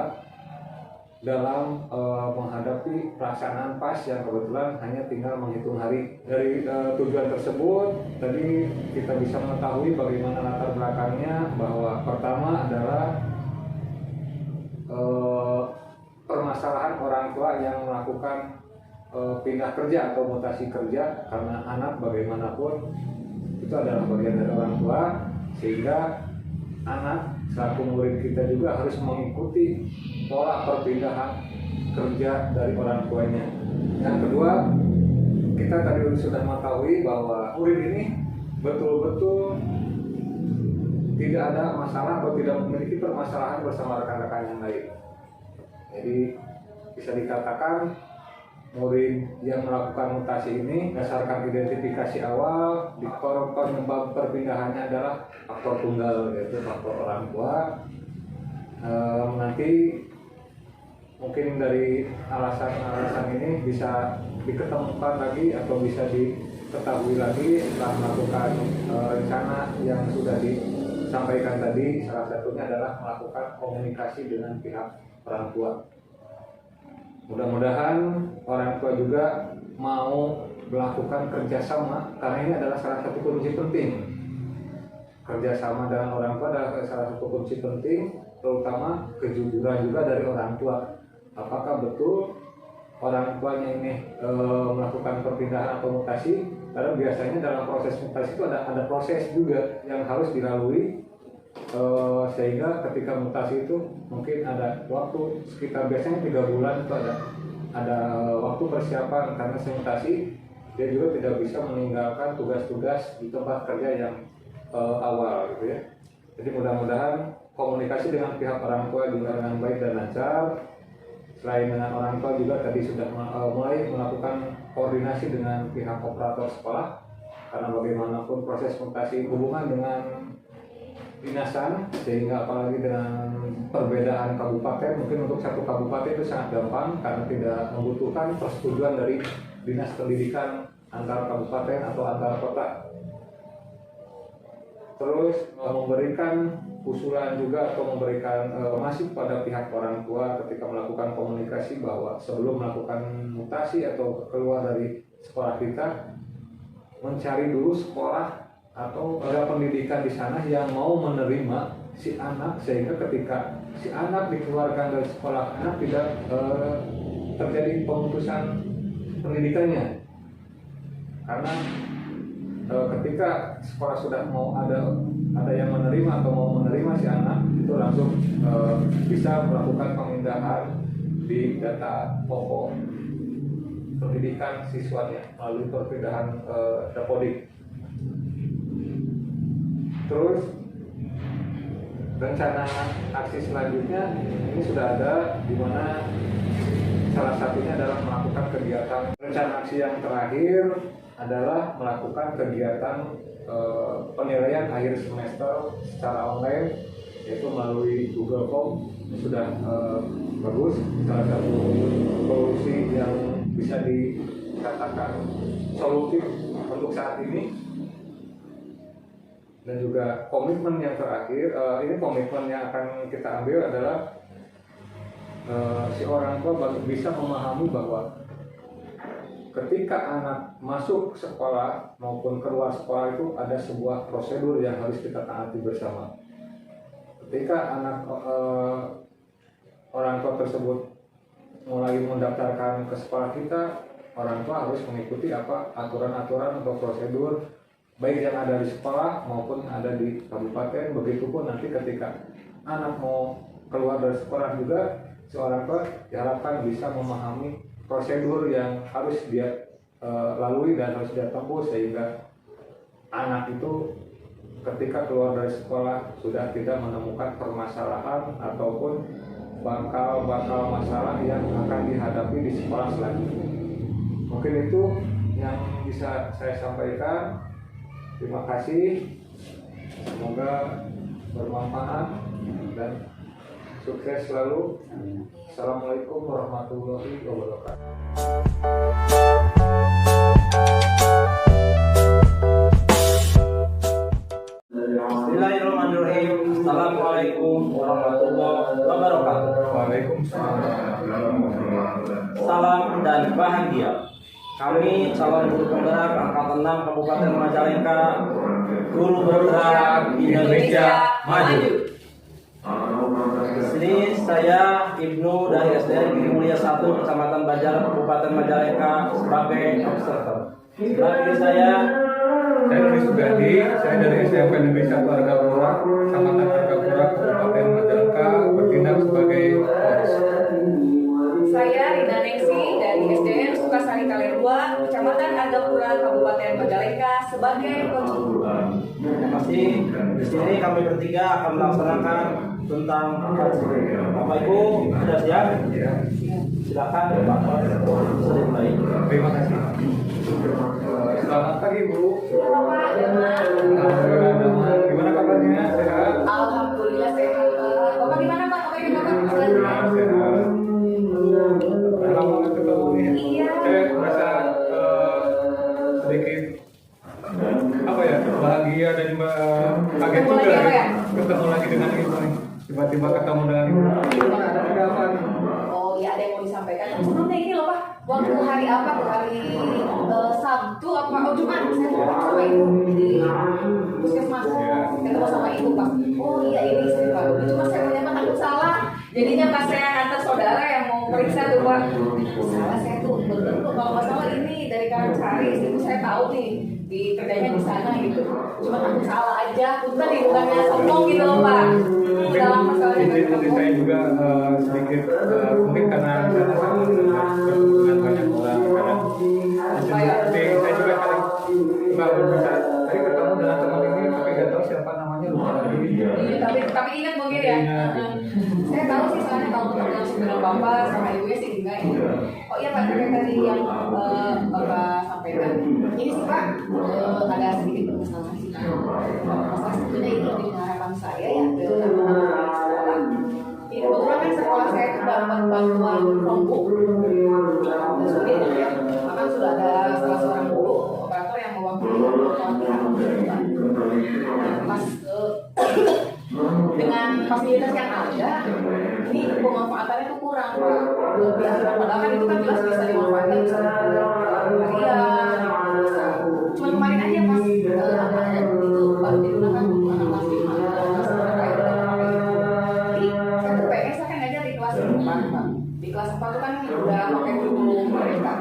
dalam menghadapi pelaksanaan PAS yang kebetulan hanya tinggal menghitung hari. Dari tujuan tersebut tadi kita bisa mengetahui bagaimana latar belakangnya, bahwa pertama adalah permasalahan orang tua yang melakukan pindah kerja atau mutasi kerja, karena anak bagaimanapun itu adalah bagian dari orang tua, sehingga anak selaku murid kita juga harus mengikuti pola perpindahan kerja dari orang tuanya. Yang kedua, kita tadi sudah mengetahui bahwa murid ini betul-betul tidak ada masalah atau tidak memiliki permasalahan bersama rekan-rekan yang lain. Jadi bisa dikatakan murid yang melakukan mutasi ini berdasarkan identifikasi awal, faktor penyebab perpindahannya adalah faktor tunggal, yaitu faktor orang tua. Nanti mungkin dari alasan-alasan ini bisa diketemukan lagi atau bisa diketahui lagi setelah melakukan rencana yang sudah disampaikan tadi. Salah satunya adalah melakukan komunikasi dengan pihak orang tua. Mudah-mudahan orang tua juga mau melakukan kerjasama, karena ini adalah salah satu kunci penting. Kerjasama dengan orang tua adalah salah satu kunci penting, terutama kejujuran juga dari orang tua. Apakah betul orang tuanya ini melakukan perpindahan atau mutasi? Karena biasanya dalam proses mutasi itu ada proses juga yang harus dilalui. Sehingga ketika mutasi itu mungkin ada waktu sekitar biasanya 3 bulan itu ada waktu persiapan, karena mutasi dia juga tidak bisa meninggalkan tugas-tugas di tempat kerja yang awal gitu ya. Jadi mudah-mudahan komunikasi dengan pihak orang tua juga dengan baik dan lancar. Selain dengan orang tua juga tadi sudah mulai melakukan koordinasi dengan pihak operator sekolah, karena bagaimanapun proses mutasi hubungan dengan dinasan, sehingga apalagi dengan perbedaan kabupaten, mungkin untuk satu kabupaten itu sangat gampang karena tidak membutuhkan persetujuan dari dinas pendidikan antar kabupaten atau antar kota. Terus memberikan usulan juga atau memberikan masih pada pihak orang tua ketika melakukan komunikasi bahwa sebelum melakukan mutasi atau keluar dari sekolah kita, mencari dulu sekolah atau pendidikan di sana yang mau menerima si anak, sehingga ketika si anak dikeluarkan dari sekolah anak tidak terjadi pemutusan pendidikannya. Karena ketika sekolah sudah mau ada yang menerima atau mau menerima si anak, itu langsung bisa melakukan pemindahan di data pokok pendidikan siswanya melalui perpindahan dapodik. Terus rencana aksi selanjutnya ini sudah ada, di mana salah satunya adalah melakukan kegiatan. Rencana aksi yang terakhir adalah melakukan kegiatan penilaian akhir semester secara online, yaitu melalui Google Form. Sudah bagus, salah satu solusi yang bisa dikatakan solutif untuk saat ini. Dan juga komitmen yang terakhir, ini komitmen yang akan kita ambil adalah si orang tua bisa memahami bahwa ketika anak masuk sekolah maupun keluar sekolah itu ada sebuah prosedur yang harus kita taati bersama. Ketika anak orang tua tersebut mulai mendaftarkan ke sekolah kita, orang tua harus mengikuti aturan-aturan atau prosedur baik yang ada di sekolah maupun ada di kabupaten. Begitupun nanti ketika anak mau keluar dari sekolah juga, seorang tua diharapkan bisa memahami prosedur yang harus dia lalui dan harus dia tempuh, sehingga anak itu ketika keluar dari sekolah sudah tidak menemukan permasalahan ataupun bakal masalah yang akan dihadapi di sekolah selanjutnya. Mungkin itu yang bisa saya sampaikan. Terima kasih, semoga bermanfaat dan sukses selalu. Assalamualaikum warahmatullahi wabarakatuh. Bismillahirrahmanirrahim. Assalamualaikum warahmatullahi wabarakatuh. Waalaikumsalam. Salam dan bahagia. Kami calon guru penggerak Angkatan 6 Kabupaten Majalengka, guru bergerak Indonesia Maju. Di sini saya Ibnu dari SDN Giri Mulia 1 Kecamatan Banjar Kabupaten Majalengka sebagai observer. Sebagai saya Rudi Sugandi, saya dari SMP Negeri 1 Argapura, Kecamatan Argapura, Kabupaten Majalengka, bertindak sebagai host. Saya Rina Nengsi dari SDN Sukasari Kale 2, Kecamatan Argapura, Kabupaten Majalengka sebagai coach. terima kasih. Di sini kami bertiga akan melaksanakan tentang Bapak Ibu sudah siap? Silakan Bapak bisa dimulai. Terima kasih. Selamat pagi Bu. Bapak, Alhamdulillah, gimana kabarnya? Sehat? Alhamdulillah sehat. Bapak gimana Pak? Kabarnya Bapak? Sehat. Lama banget ketemu nih. Iya. Saya merasa sedikit apa ya, bahagia dan kaget Ketemu juga lagi apa ya? ketemu lagi dengan Ibu nih. Tiba-tiba ketemu dengan Ibu. Ada apa nih? Oh iya, ada yang mau disampaikan. Sebelumnya ini loh Pak, waktu hari apa tuh? Hari Sabtu apa? Oh Jumat, saya ketemu sama Ibu di puskesmas. Ketemu sama Ibu Pak. Oh iya ini istri Pak. Cuma saya ternyata takut salah. Jadinya pas saya antar saudara yang mau periksa tuh Pak, salah saya tuh betul tuh kalau nggak salah ini dari Karangsari. Ibu saya tahu nih di kerjanya di sana gitu. Cuma takut salah aja. Punten nih bukannya sombong gitu loh Pak. Dalam masalahnya Mungkin saya juga sedikit mungkin karena saya sama dengan banyak orang kadang seperti saya juga kadang nggak bisa tadi ketemu dengan teman ini tapi nggak tahu tahu siapa namanya, lupa lagi. Iya, tapi ingat mungkin ya. Saya tahu sih soalnya kalau langsung dengan bapak sama ibu sih enggak ya. Oh iya Pak, terkait tadi yang bapak sampaikan, ini sih Pak ada sedikit permasalahan sih Pak. Masalah sebetulnya ini lebih harapan saya ya ke anak-anak sekolah. Ini kebetulan kan sekolah saya itu dapat bantuan Chromebook. Sudah ya, bahkan sudah ada salah seorang guru operator yang mewakili pelatihan pas dengan fasilitas yang ada, ini pemanfaatannya itu kurang Pak. Belum biasa, padahal kan itu kan jelas bisa dimanfaatkan, bisa harian, bisa. Cuma kemarin aja pas itu baru digunakan untuk anak kelas 5 saya tuh pengen saya kan ngajar di kelas 4 Pak. Di kelas 4 itu kan udah pakai kurikulum mereka.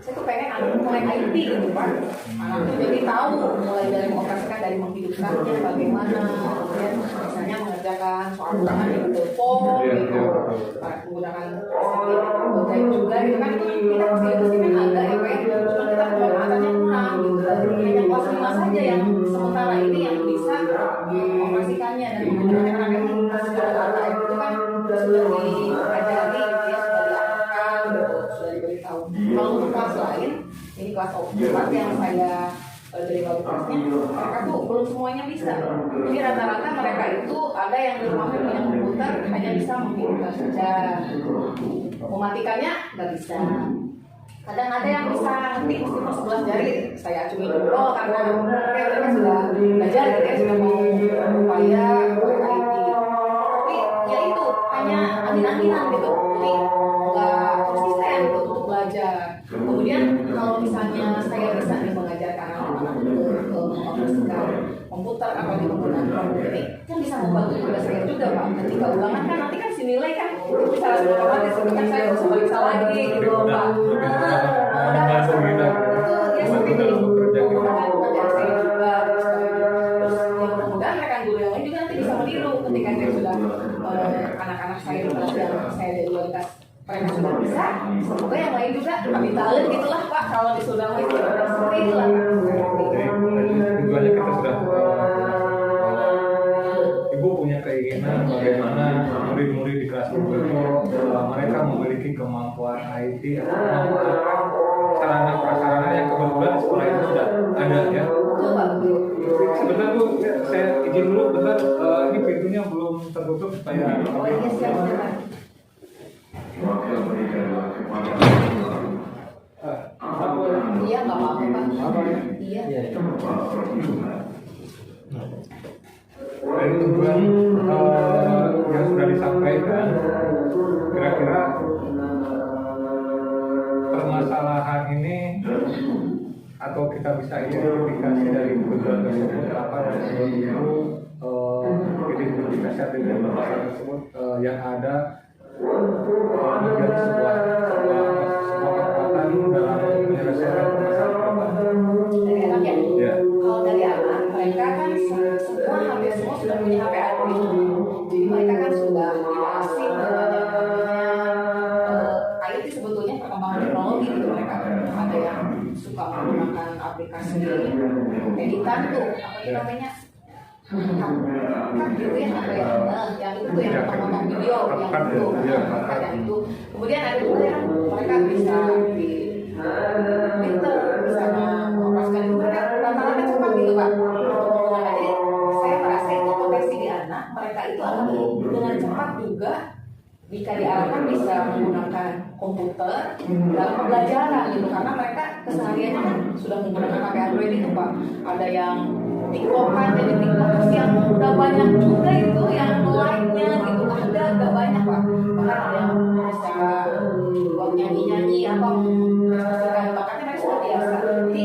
Saya tuh pengen anak mulai IT gitu Pak. Anak tuh jadi tahu mulai dari mengoperasikan, dari menghidupkannya bagaimana, kemudian misalnya mengerjakan soal ulangan di telepon gitu, menggunakan program juga gitu kan. Kita fasilitasnya kan ada ya Pak, cuma kita pemanfaatannya kurang gitu. Hanya kelas 5 saja yang sementara ini yang bisa mengoperasikannya dan menggunakan anak ini secara itu kan sudah diajari gitu ya, sudah diarahkan gitu, sudah diberitahu. Kalau untuk kelas lain, ini kelas 4 yang saya dari kualitasnya, mereka tuh belum semuanya bisa. Jadi rata-rata mereka itu ada yang di rumahnya punya komputer hanya bisa menghidupkan saja, mematikannya nggak bisa. Kadang ada yang bisa ngetik meskipun 11 jari saya acungi dulu karena mereka sudah belajar gitu ya, sudah mau upaya IT. Tapi ya itu hanya angin-anginan gitu, jadi nggak konsisten gitu untuk belajar. Kemudian kalau misalnya saya bisa nih mengajarkan anak-anak untuk mengoperasikan komputer atau di penggunaan komputer ini, kan bisa membantu tugas saya juga Pak. Ketika ulangan kan nanti kan si nilai kan itu bisa langsung otomatis, kan saya bisa periksa lagi gitu Pak. Udah masuk gitu. Itu ya seperti ini. Menggunakan pekerjaan saya juga. Terus ya mudah-mudahan rekan guru yang lain juga nanti bisa meniru ketika saya sudah anak-anak saya di kelas yang saya jadi kualitas mereka sudah bisa, semoga yang lain juga ambil talent gitulah Pak. Kalau di Sudang itu seperti itulah. Tujuannya kita sudah Ibu punya keinginan bagaimana murid-murid di kelas itu mereka memiliki kemampuan IT atau kemampuan sarana prasarana yang kebetulan sekolah itu sudah ada ya. Sebentar Bu, saya izin dulu bentar, ini pintunya belum tertutup supaya. Oh iya siap. Iya nggak apa-apa Pak. Iya. Dari tujuan yang sudah disampaikan, kira-kira permasalahan ini atau kita bisa identifikasi dari tujuan tersebut apa dan itu identifikasi dengan permasalahan tersebut yang ada menjadi sebuah kekuatan dalam menyelesaikan permasalahan. Dari anak ya? Ya. Kalau dari anak, mereka kan hampir semua sudah punya HP Android. Jadi mereka kan sudah tidak asing dengan IT sebetulnya perkembangan teknologi gitu mereka. Ada yang suka menggunakan aplikasi editan tuh, apa sih namanya? Gitu ya, apa ya? Yang itu tuh yang potong video, yang itu. Kemudian ada juga yang mereka bisa di printer, bisa mengoperasikan itu, mereka rata-rata cepat gitu Pak. Jadi saya merasa itu potensi di anak mereka itu akan dengan cepat juga jika diarahkan bisa menggunakan komputer dalam pembelajaran gitu, karena mereka kesehariannya kan sudah menggunakan HP Android itu Pak. Ada yang TikTokan, jadi TikTokers yang udah banyak juga itu yang like-nya gitu, ada gak banyak Pak. Bahkan ada yang bisa buat nyanyi-nyanyi apa mengekspresikan bakatnya, mereka sudah biasa. Jadi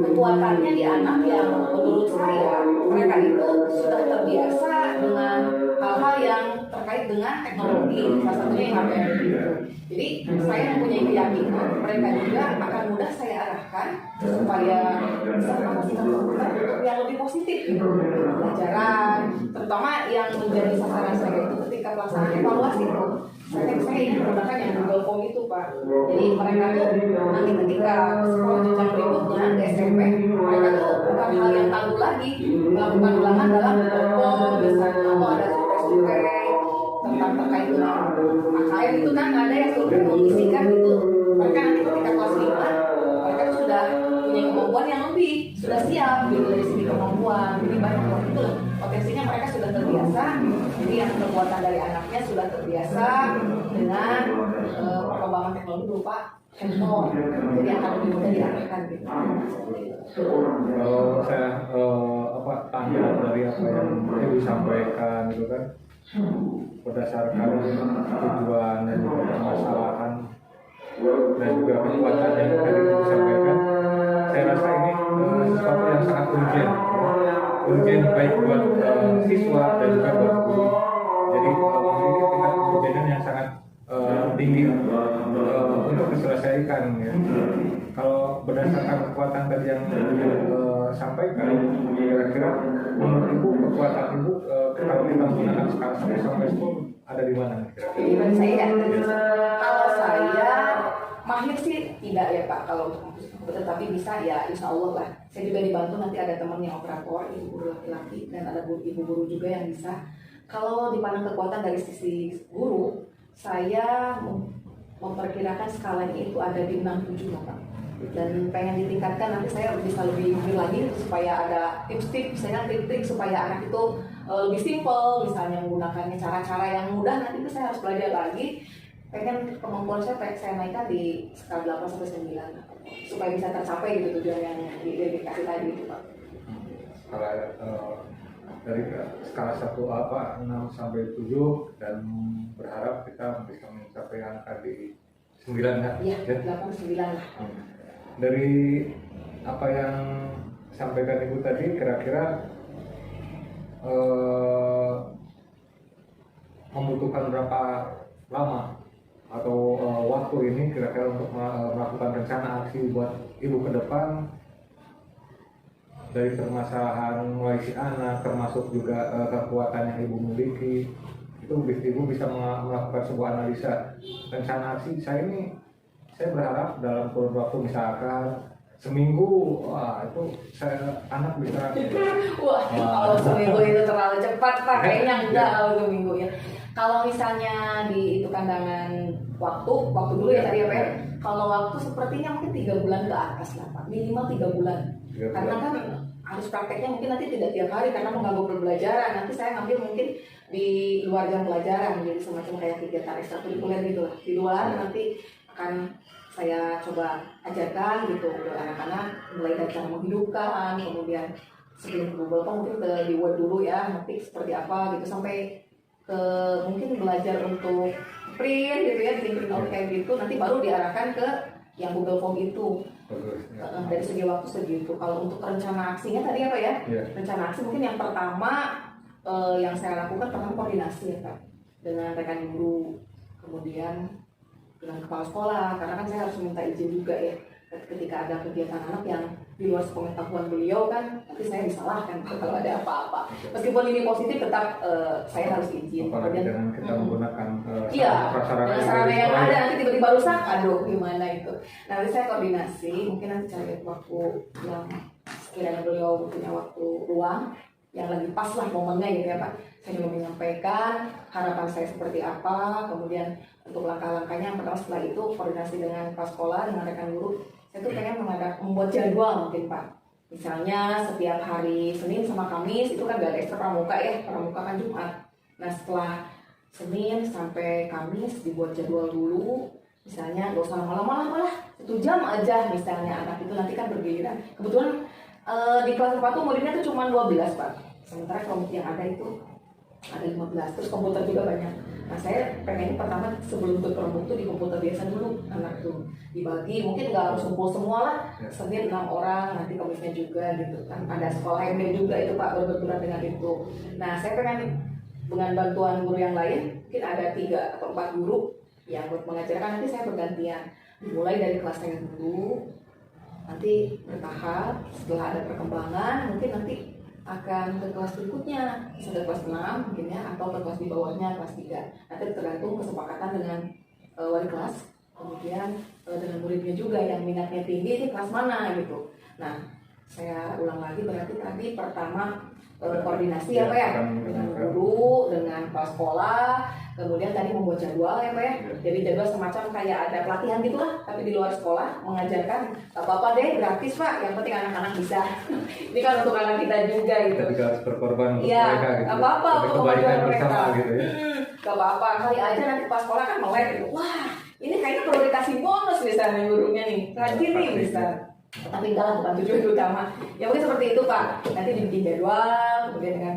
kekuatannya di anak yang menurut saya mereka itu sudah terbiasa dengan hal-hal yang terkait dengan teknologi, salah satunya yang HP itu. Jadi saya mempunyai keyakinan mereka juga akan mudah saya arahkan supaya bisa menghasilkan komputer yang lebih positif gitu, pelajaran, terutama yang menjadi sasaran saya itu ketika ketika pelaksanaan evaluasi itu saya ingin menggunakan yang Google Form itu Pak. Jadi mereka tuh nanti ketika sekolah jenjang berikutnya di SMP, mereka tuh bukan hal yang tabu lagi melakukan ulangan dalam Google Form, misalnya kalau ada survei tentang terkait dengan AKM itu kan ada yang survei mengisikan itu. Mereka nanti ketika kelas 5 mereka tuh sudah punya kemampuan yang lebih, sudah siap gitu dari segi kemampuan. Jadi banyak waktu itu potensinya mereka sudah terbiasa. Jadi yang kekuatan dari anaknya sudah terbiasa dengan perkembangan teknologi berupa handphone. Jadi akan lebih mudah diarahkan gitu. Kalau saya tanya dari apa yang disampaikan itu kan, berdasarkan tujuan dan juga permasalahan dan juga kekuatan yang tadi disampaikan, saya rasa ini sesuatu yang sangat urgent baik buat siswa dan juga buat guru. Jadi memiliki tingkat urgensi yang sangat tinggi untuk diselesaikan ya. Kalau berdasarkan kekuatan tadi yang disampaikan, kira-kira menurut Ibu kekuatan Ibu kalau kita menggunakan skala 1 sampai 10 ada di mana kira-kira? Jadi saya kalau saya mahir sih tidak ya Pak, kalau tetapi bisa ya insya Allah lah. Saya juga dibantu nanti ada teman yang operator, ibu guru laki-laki dan ada ibu guru juga yang bisa. Kalau dipandang kekuatan dari sisi guru, saya memperkirakan skalanya itu ada di 6-7 lah Pak. Dan pengen ditingkatkan, nanti saya bisa lebih mahir lagi supaya ada tips-tips, misalnya trik-trik supaya anak itu lebih simple, misalnya menggunakannya cara-cara yang mudah. Nanti itu saya harus belajar lagi. Pengen kemampuan saya naikkan di skala 8-9 supaya bisa tercapai gitu tujuan yang dikasih tadi itu Pak. Dari skala 1 6 sampai 7 dan berharap kita bisa mencapai angka di 9 ya? Iya, 8-9 lah. Dari apa yang sampaikan Ibu tadi, kira-kira membutuhkan berapa lama atau waktu ini kira-kira untuk melakukan rencana aksi buat Ibu ke depan dari permasalahan mulai si anak termasuk juga kekuatan yang Ibu miliki, itu Ibu bisa melakukan sebuah analisa rencana aksi. Saya berharap dalam kurun waktu misalkan seminggu, itu saya anak bisa. Wah, kalau seminggu itu terlalu cepat Pak, kayaknya enggak kalau seminggu ya. Kalau misalnya di itu kandangan waktu dulu ya tadi apa ya? Kalau waktu sepertinya mungkin 3 bulan ke atas lah Pak, minimal 3 bulan. Karena kan harus prakteknya mungkin nanti tidak tiap hari karena mengganggu pembelajaran. Nanti saya ngambil mungkin di luar jam pelajaran, jadi semacam kayak kegiatan ekstrakurikuler gitu lah. Di luar nanti akan saya coba ajarkan gitu untuk anak-anak mulai dari cara menghidupkan, kemudian sebelum Google Form mungkin di Word dulu ya, nanti seperti apa gitu sampai ke mungkin belajar untuk print gitu ya, bikin print out kayak gitu, nanti baru diarahkan ke yang Google Form itu. Dari segi waktu segitu. Kalau untuk rencana aksinya tadi apa ya? Rencana aksi mungkin yang pertama yang saya lakukan pertama koordinasi ya Pak dengan rekan guru, kemudian dengan kepala sekolah, karena kan saya harus minta izin juga ya ketika ada kegiatan anak yang di luar sepengetahuan beliau kan, nanti saya disalahkan kalau ada apa-apa. Meskipun ini positif, tetap saya harus izin. Apalagi dengan kita menggunakan sarana yang ada, nanti tiba-tiba rusak, aduh gimana itu. Nanti saya koordinasi, mungkin nanti cari waktu yang sekiranya beliau punya waktu luang, yang lagi pas lah momennya gitu ya Pak. Saya juga menyampaikan harapan saya seperti apa, kemudian untuk langkah-langkahnya yang pertama setelah itu koordinasi dengan kepala sekolah, dengan rekan guru. Saya tuh pengen membuat jadwal mungkin Pak. Misalnya setiap hari Senin sama Kamis itu kan gak ada ekstra pramuka ya, pramuka kan Jumat. Nah setelah Senin sampai Kamis dibuat jadwal dulu, misalnya gak usah lama-lama lah, 1 jam aja misalnya anak itu nanti kan bergiliran. Kebetulan di kelas 4 tuh muridnya tuh cuma 12 Pak, sementara kelompok yang ada itu ada 15, terus komputer juga banyak. Nah saya pengen pertama sebelum ikut kelompok tuh di komputer biasa dulu anak tuh dibagi, mungkin nggak harus kumpul semua lah, Senin 6 orang, nanti Kamisnya juga gitu kan, ada sekolah MD juga itu Pak, berbenturan dengan itu. Nah saya pengen dengan bantuan guru yang lain, mungkin ada 3 atau 4 guru yang mengajarkan, nanti saya bergantian, mulai dari kelas saya dulu, nanti bertahap, setelah ada perkembangan mungkin nanti akan ke kelas berikutnya, bisa ke kelas 6 mungkin ya, atau ke kelas di bawahnya kelas 3. Nanti tergantung kesepakatan dengan wali kelas, kemudian dengan muridnya juga yang minatnya tinggi ini kelas mana gitu. Nah, saya ulang lagi, berarti tadi pertama koordinasi ya Pak ya, dengan guru, dengan kepala sekolah, kemudian tadi membuat jadwal ya Pak ya. Jadi jadwal semacam kayak ada pelatihan gitu lah, tapi di luar sekolah mengajarkan. Gak apa-apa deh, gratis Pak, yang penting anak-anak bisa. Ini kan untuk anak kita juga gitu. Ketika harus berkorban untuk Iya, mereka gitu. gak apa-apa Untuk untuk kebaikan kemajuan mereka. bersama gitu ya. Gak apa-apa, kali aja nanti pas sekolah kan melek gitu. Wah, ini kayaknya perlu dikasih bonus misalnya gurunya nih, rajin nih bisa. Tapi enggak lah, bukan tujuan utama. Ya mungkin seperti itu Pak. Nanti dibikin jadwal, kemudian dengan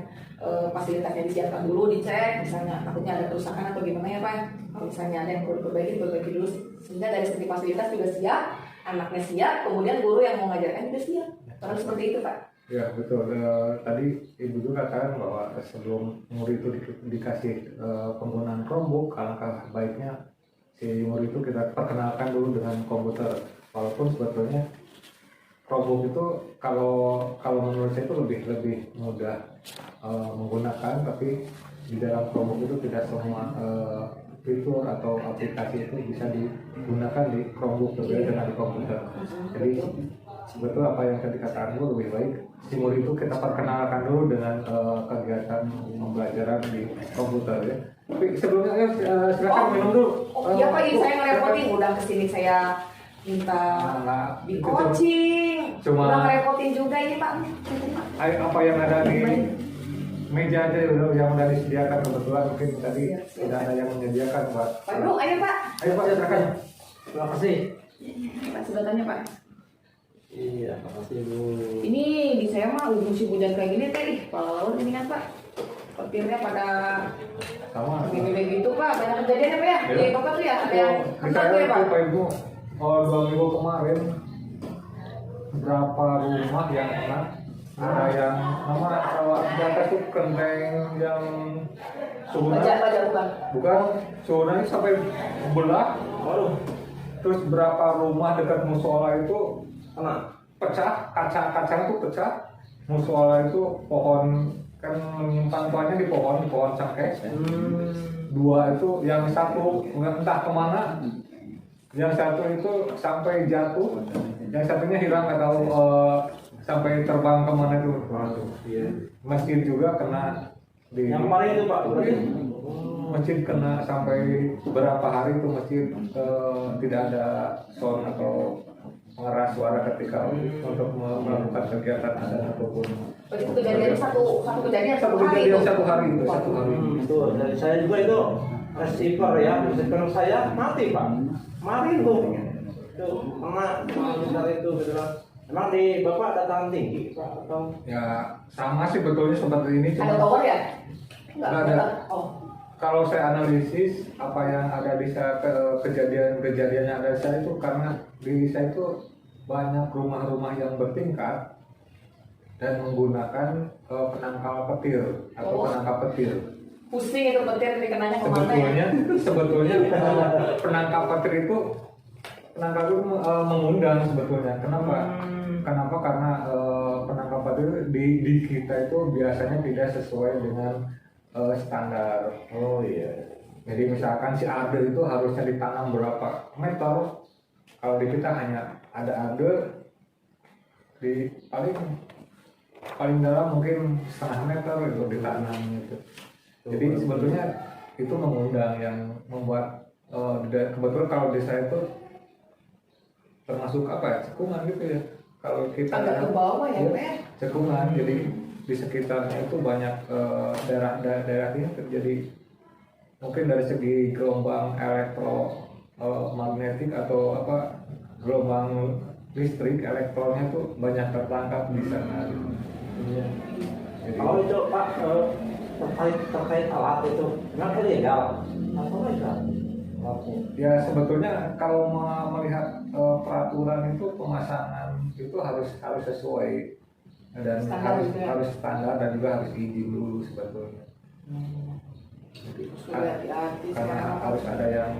fasilitasnya disiapkan dulu, dicek. Misalnya takutnya ada kerusakan atau gimana ya Pak. Kalau misalnya ada yang perlu diperbaiki dulu. Sehingga dari segi fasilitas juga siap, anaknya siap, kemudian guru yang mau ngajarkan juga siap. Terus seperti itu Pak. Ya betul. Tadi Ibu juga katakan bahwa sebelum murid itu dikasih penggunaan Chromebook, alangkah baiknya si murid itu kita perkenalkan dulu dengan komputer. Walaupun sebetulnya Chromebook itu kalau menurut saya itu lebih mudah menggunakan, tapi di dalam Chromebook itu tidak semua fitur atau aplikasi itu bisa digunakan di Chromebook berbeda dengan di komputer. Jadi sebetulnya apa yang tadi katakan itu lebih baik si murid itu kita perkenalkan dulu dengan kegiatan pembelajaran di komputer ya. Tapi sebelumnya silakan minum dulu. Oh iya Pak, saya ngerepotin. Udah kesini saya minta di coaching. Cuma udah ngerepotin juga ini Pak. Apa yang ada di meja aja yang udah disediakan, kebetulan mungkin tadi tidak ada yang menyediakan Pak. Pak Bro, ayo Pak. Ayo Pak, silakan. Terima kasih. Pak sedotannya Pak. Iya, makasih Bu. Ini di saya mah musim hujan kayak gini teh, kepala laut ini kan Pak. Petirnya pada Sama. gini gitu Pak, banyak kejadiannya Pak ya. Ya. Di Bapak tuh ya ada yang kental tuh ya Pak. Pak Ibu, 2 minggu kemarin berapa rumah yang kena? Ada yang kalau di atas tuh kenteng yang suhunya Baca bukan. suhunya sampai belah. Waduh, Terus berapa rumah dekat musola itu kena. pecah, kaca itu pecah. Musola itu pohon kan menyimpan tuanya di pohon cengkeh. 2 itu, yang satu entah kemana, yang satu itu sampai jatuh, yang satunya hilang nggak tahu sampai terbang kemana itu. Waduh, iya. Masjid juga kena di. Yang kemarin itu Pak, berarti. Masjid kena sampai berapa hari itu masjid tidak ada sound atau pengeras suara ketika untuk melakukan kegiatan azan ataupun Begitu kejadian satu kejadian satu hari kejadian itu. satu hari itu satu hari. Itu dari saya juga itu receiver ya, receiver saya mati Pak. Kemarin tuh. Itu kena besar itu gitu kan. Emang di Bapak ada tangan tinggi Pak atau? Ya sama sih betulnya seperti ini. Ada Cuma tower ya? Nggak ada. Oh. kalau saya analisis apa yang ada di saya kejadian yang ada di saya itu karena di saya itu banyak rumah-rumah yang bertingkat dan menggunakan penangkal petir atau penangkap petir. Pusing itu petir dikenanya kemana ya? Sebetulnya penangkap petir itu mengundang sebetulnya. Kenapa? Karena penangkap petir di kita itu biasanya tidak sesuai dengan standar. Oh iya. Jadi misalkan si ade itu harusnya ditanam berapa meter, kalau di kita hanya ada ade di paling dalam mungkin setengah meter itu ditanam gitu. Jadi sebetulnya itu mengundang yang membuat kebetulan kalau desa itu termasuk apa ya, cekungan gitu ya. Kalau kita agak ke bawah ya, cekungan, jadi di sekitarnya itu banyak daerah ini terjadi mungkin dari segi gelombang elektromagnetik atau apa gelombang listrik elektronnya itu banyak tertangkap di sana. Iya. Jadi, Kalau itu Pak terkait alat itu memang ilegal atau legal? ya sebetulnya kalau melihat peraturan itu pemasangan itu harus sesuai dan standar harus standar dan juga harus izin dulu sebetulnya. Jadi, karena harus ada yang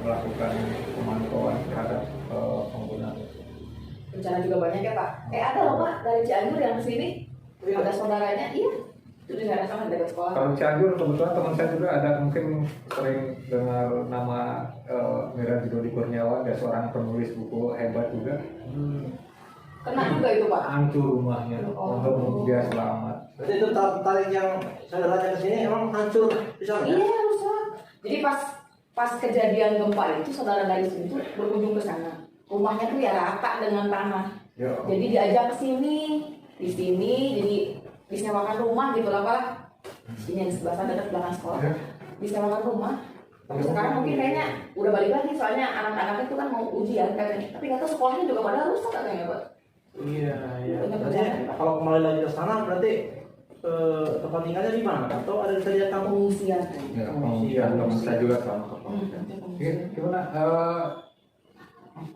melakukan pemantauan terhadap pengguna. Bencana juga banyak ya Pak. Ada loh Pak dari Cianjur yang kesini ada saudaranya, iya itu di daerah sana dekat sekolah. Kalau Cianjur kebetulan teman saya juga ada, mungkin sering dengar nama Mira Judoli Kurniawan, dia seorang penulis buku hebat juga. Kena juga itu Pak. Hancur rumahnya, Oh. untuk dia selamat. Berarti itu tarik yang saudaranya ke sini emang hancur di sana. Iya rusak. Jadi pas kejadian gempa itu saudara dari sini tuh berkunjung ke sana. Rumahnya tuh ya rata dengan tanah. Ya. Jadi diajak ke sini, di sini jadi disewakan rumah gitu lah Pak. Sini yang di sebelah sana dekat belakang sekolah. Ya. Disewakan rumah. Tapi sekarang mungkin kayaknya udah balik lagi soalnya anak-anak itu kan mau ujian katanya. Tapi kata sekolahnya juga pada rusak katanya Pak. Iya, iya. Berarti kalau kembali lagi ke sana berarti tempat tinggalnya di mana? Atau ada di saja kamu? Pengungsian. Ya, pengungsian teman saya juga sama ke pengungsian. Gimana?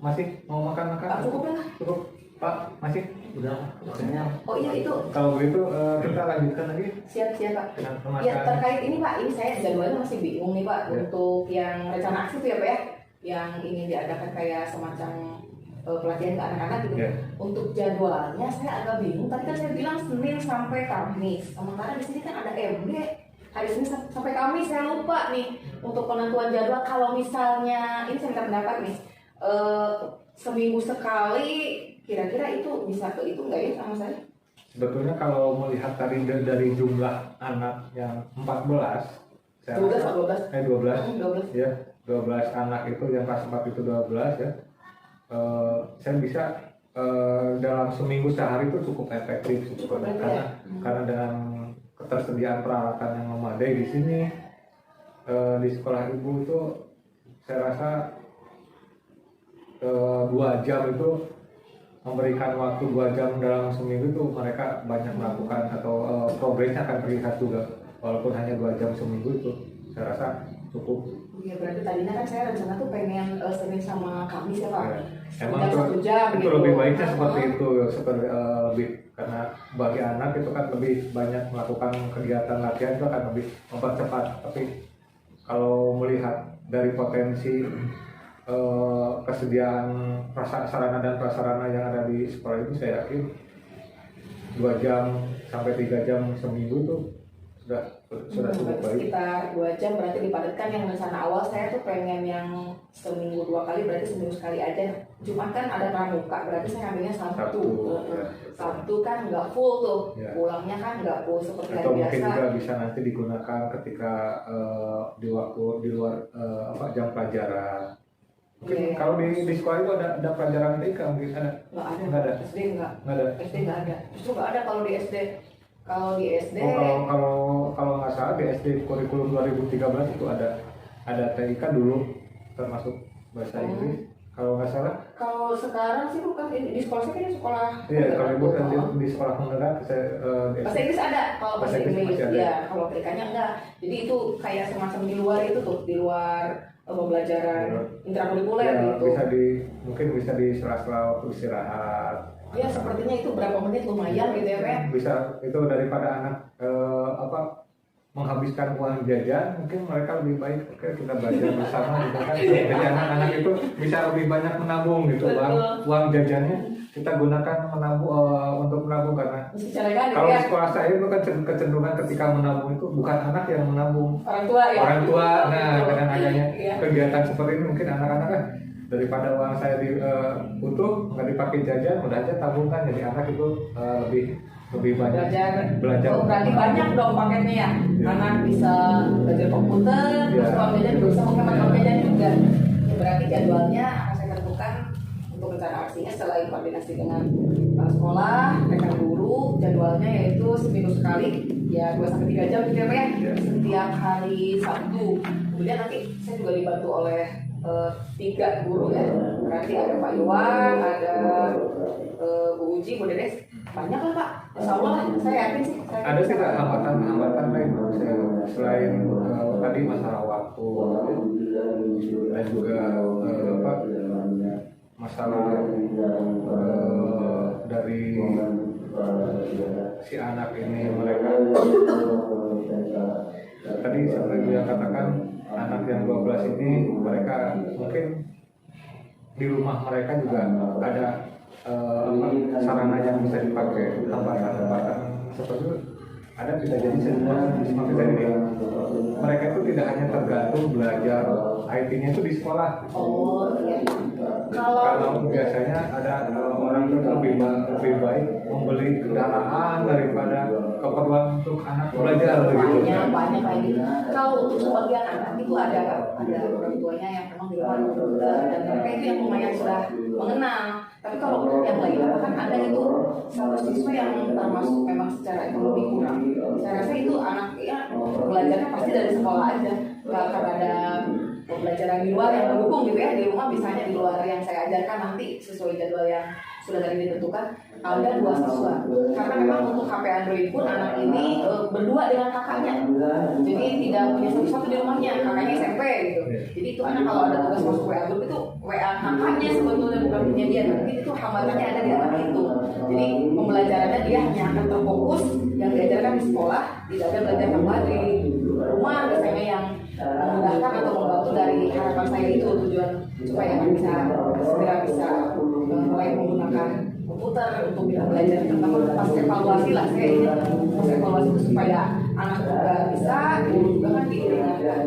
Masih mau makan? Cukup lah. Cukup, Pak. Masih? Udah, maksudnya. Oh iya itu Kalau begitu kita lanjutkan lagi siap Pak. dengan Ya pemasaran. terkait ini Pak, ini saya jadwalnya masih bingung nih Pak Ya. untuk yang rencana aksi itu ya Pak ya, yang ingin diadakan kayak semacam pelatihan ke anak-anak gitu. Ya. Untuk jadwalnya saya agak bingung. Tadi kan saya bilang Senin sampai Kamis. Sementara di sini kan ada MD. Hari Senin sampai Kamis saya lupa nih untuk penentuan jadwal. Kalau misalnya ini saya minta pendapat nih, seminggu sekali kira-kira itu bisa ke itu nggak ya sama saya? Sebetulnya kalau melihat tadi dari jumlah anak yang 14, saya 12 rasa- Pak, 12 12. ya, 12 anak itu yang kelas 4 itu 12 ya. Saya bisa dalam seminggu sehari itu cukup efektif Cukup efektif, karena ya? karena dengan ketersediaan peralatan yang memadai di sini di sekolah ibu itu saya rasa 2 jam itu memberikan waktu 2 jam dalam seminggu itu mereka banyak melakukan atau progresnya akan terlihat juga walaupun hanya 2 jam seminggu itu saya rasa cukup. Iya berarti tadinya kan saya rencana tuh pengen Senin sama Kamis ya Pak. Ya. Satu Emang jam, itu, 1 jam itu gitu. lebih baiknya seperti itu, seperti lebih karena bagi anak itu kan lebih banyak melakukan kegiatan latihan itu akan lebih mempercepat. Tapi kalau melihat dari potensi kesediaan sarana dan prasarana yang ada di sekolah itu, saya yakin 2 jam sampai 3 jam seminggu itu sudah cukup baik. Sekitar 2 jam berarti dipadatkan. Yang rencana awal saya tuh pengen yang seminggu 2 kali, berarti seminggu sekali aja. Jumat kan ada pramuka, berarti saya ambilnya Sabtu. Ya. Sabtu kan nggak full tuh, Ya. pulangnya kan nggak full seperti Atau hari mungkin biasa. juga bisa nanti digunakan ketika di waktu di luar jam pelajaran. Mungkin Iya. kalau di sekolah itu ada pelajaran TK mungkin ada. Nggak ada. Nggak ada. SD nggak. Nggak ada. SD nggak ada. Justru nggak ada kalau di SD. Kalau di SD. Kalau nggak salah di SD kurikulum 2013 itu ada TIK dulu termasuk bahasa Inggris. Kalau nggak salah. Kalau sekarang sih bukan di sekolah saya kan di sekolah. Iya, kalau ibu kan Oh. di sekolah menengah saya di Bahasa Inggris ada, kalau bahasa Bahasa Inggris Inggris masih ada. ya, kalau TK-nya enggak. Jadi itu kayak semacam di luar itu tuh, di luar pembelajaran intrakurikuler Ya, gitu. mungkin bisa di sela-sela waktu istirahat. Ya sepertinya itu berapa menit lumayan gitu ya Pak. Bisa itu daripada anak menghabiskan uang jajan, mungkin mereka lebih baik oke kita belajar bersama gitu kan. Jadi anak-anak itu bisa lebih banyak menabung gitu, uang jajannya kita gunakan untuk menabung karena Mesti cara kalau ya. di sekolah saya itu kan kecenderungan ketika menabung itu bukan anak yang menabung, Orang tua ya. orang tua. Nah, dengan adanya Iya. kegiatan seperti ini mungkin anak-anak kan daripada uang saya utuh nggak dipakai jajan, udah aja tabungkan, jadi anak itu lebih banyak belajar. Oh, berarti banyak dong paketnya ya. Ya. Anak bisa belajar komputer, Ya. terus uang jajan juga bisa menghemat uang jajan juga. Ya, berarti jadwalnya akan saya tentukan untuk rencana aksinya selain koordinasi dengan kepala sekolah, rekan guru, jadwalnya yaitu seminggu sekali, ya 2-3 jam gitu ya Pak ya. Ya. Setiap hari Sabtu. Kemudian nanti saya juga dibantu oleh 3 guru ya. Berarti ada Pak Iwan, ada Bu Uji, Bu Dedes, banyak lah Pak. Insya Allah lah, saya yakin sih. Ada sih Kak, hambatan lain selain tadi masalah waktu dan juga masalah dari si anak ini mereka tadi seperti yang katakan anak yang 12 ini mereka mungkin di rumah mereka juga ada sarana yang bisa dipakai, tempatan tersebut ada bisa jadi seperti tadi, mereka itu tidak hanya tergantung belajar IT-nya itu di sekolah. Oh iya. Kalau biasanya ada orang itu lebih baik membeli kendaraan daripada keperluan untuk anak belajar gitu. Banyak kayak gitu. Kalau untuk sebagian anak itu ada orang tuanya yang memang di luar dan mereka itu yang lumayan sudah mengenal. Tapi kalau untuk yang lain kan ada itu satu siswa yang termasuk memang secara ekonomi kurang. Saya rasa itu anak ya belajarnya pasti dari sekolah aja. Nggak akan ada pembelajaran di luar yang mendukung gitu ya, di rumah misalnya di luar yang saya ajarkan nanti sesuai jadwal yang sudah tadi ditentukan ada 2 siswa. Karena memang untuk HP Android pun anak ini berdua dengan kakaknya, jadi tidak punya satu-satu di rumahnya, kakaknya SMP gitu. Jadi itu anak kalau ada tugas masuk WA group itu WA kakaknya sebetulnya bukan punya dia, tapi itu hambatannya ada di anak itu. Jadi pembelajarannya dia hanya akan terfokus yang diajarkan di sekolah, tidak ada belajar tambah di rumah biasanya yang memudahkan atau membantu. Dari harapan saya itu tujuan supaya anak bisa segera bisa mulai menggunakan komputer untuk bisa belajar, terutama pas evaluasi lah saya ini pas evaluasi itu supaya anak juga bisa, guru juga kan diingatkan.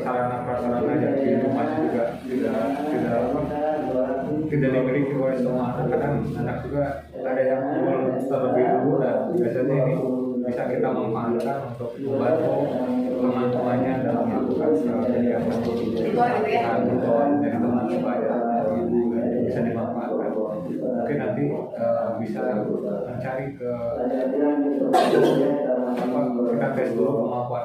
Sarana prasarana yang di rumah juga tidak dimiliki oleh semua anak. Kadang anak juga ada yang terlebih dulu dan biasanya ini bisa kita manfaatkan untuk membantu teman-temannya dalam melakukan kegiatan Itu ya. dari teman supaya bisa dimanfaatkan. Mungkin nanti bisa mencari ke kita tes dulu kemampuan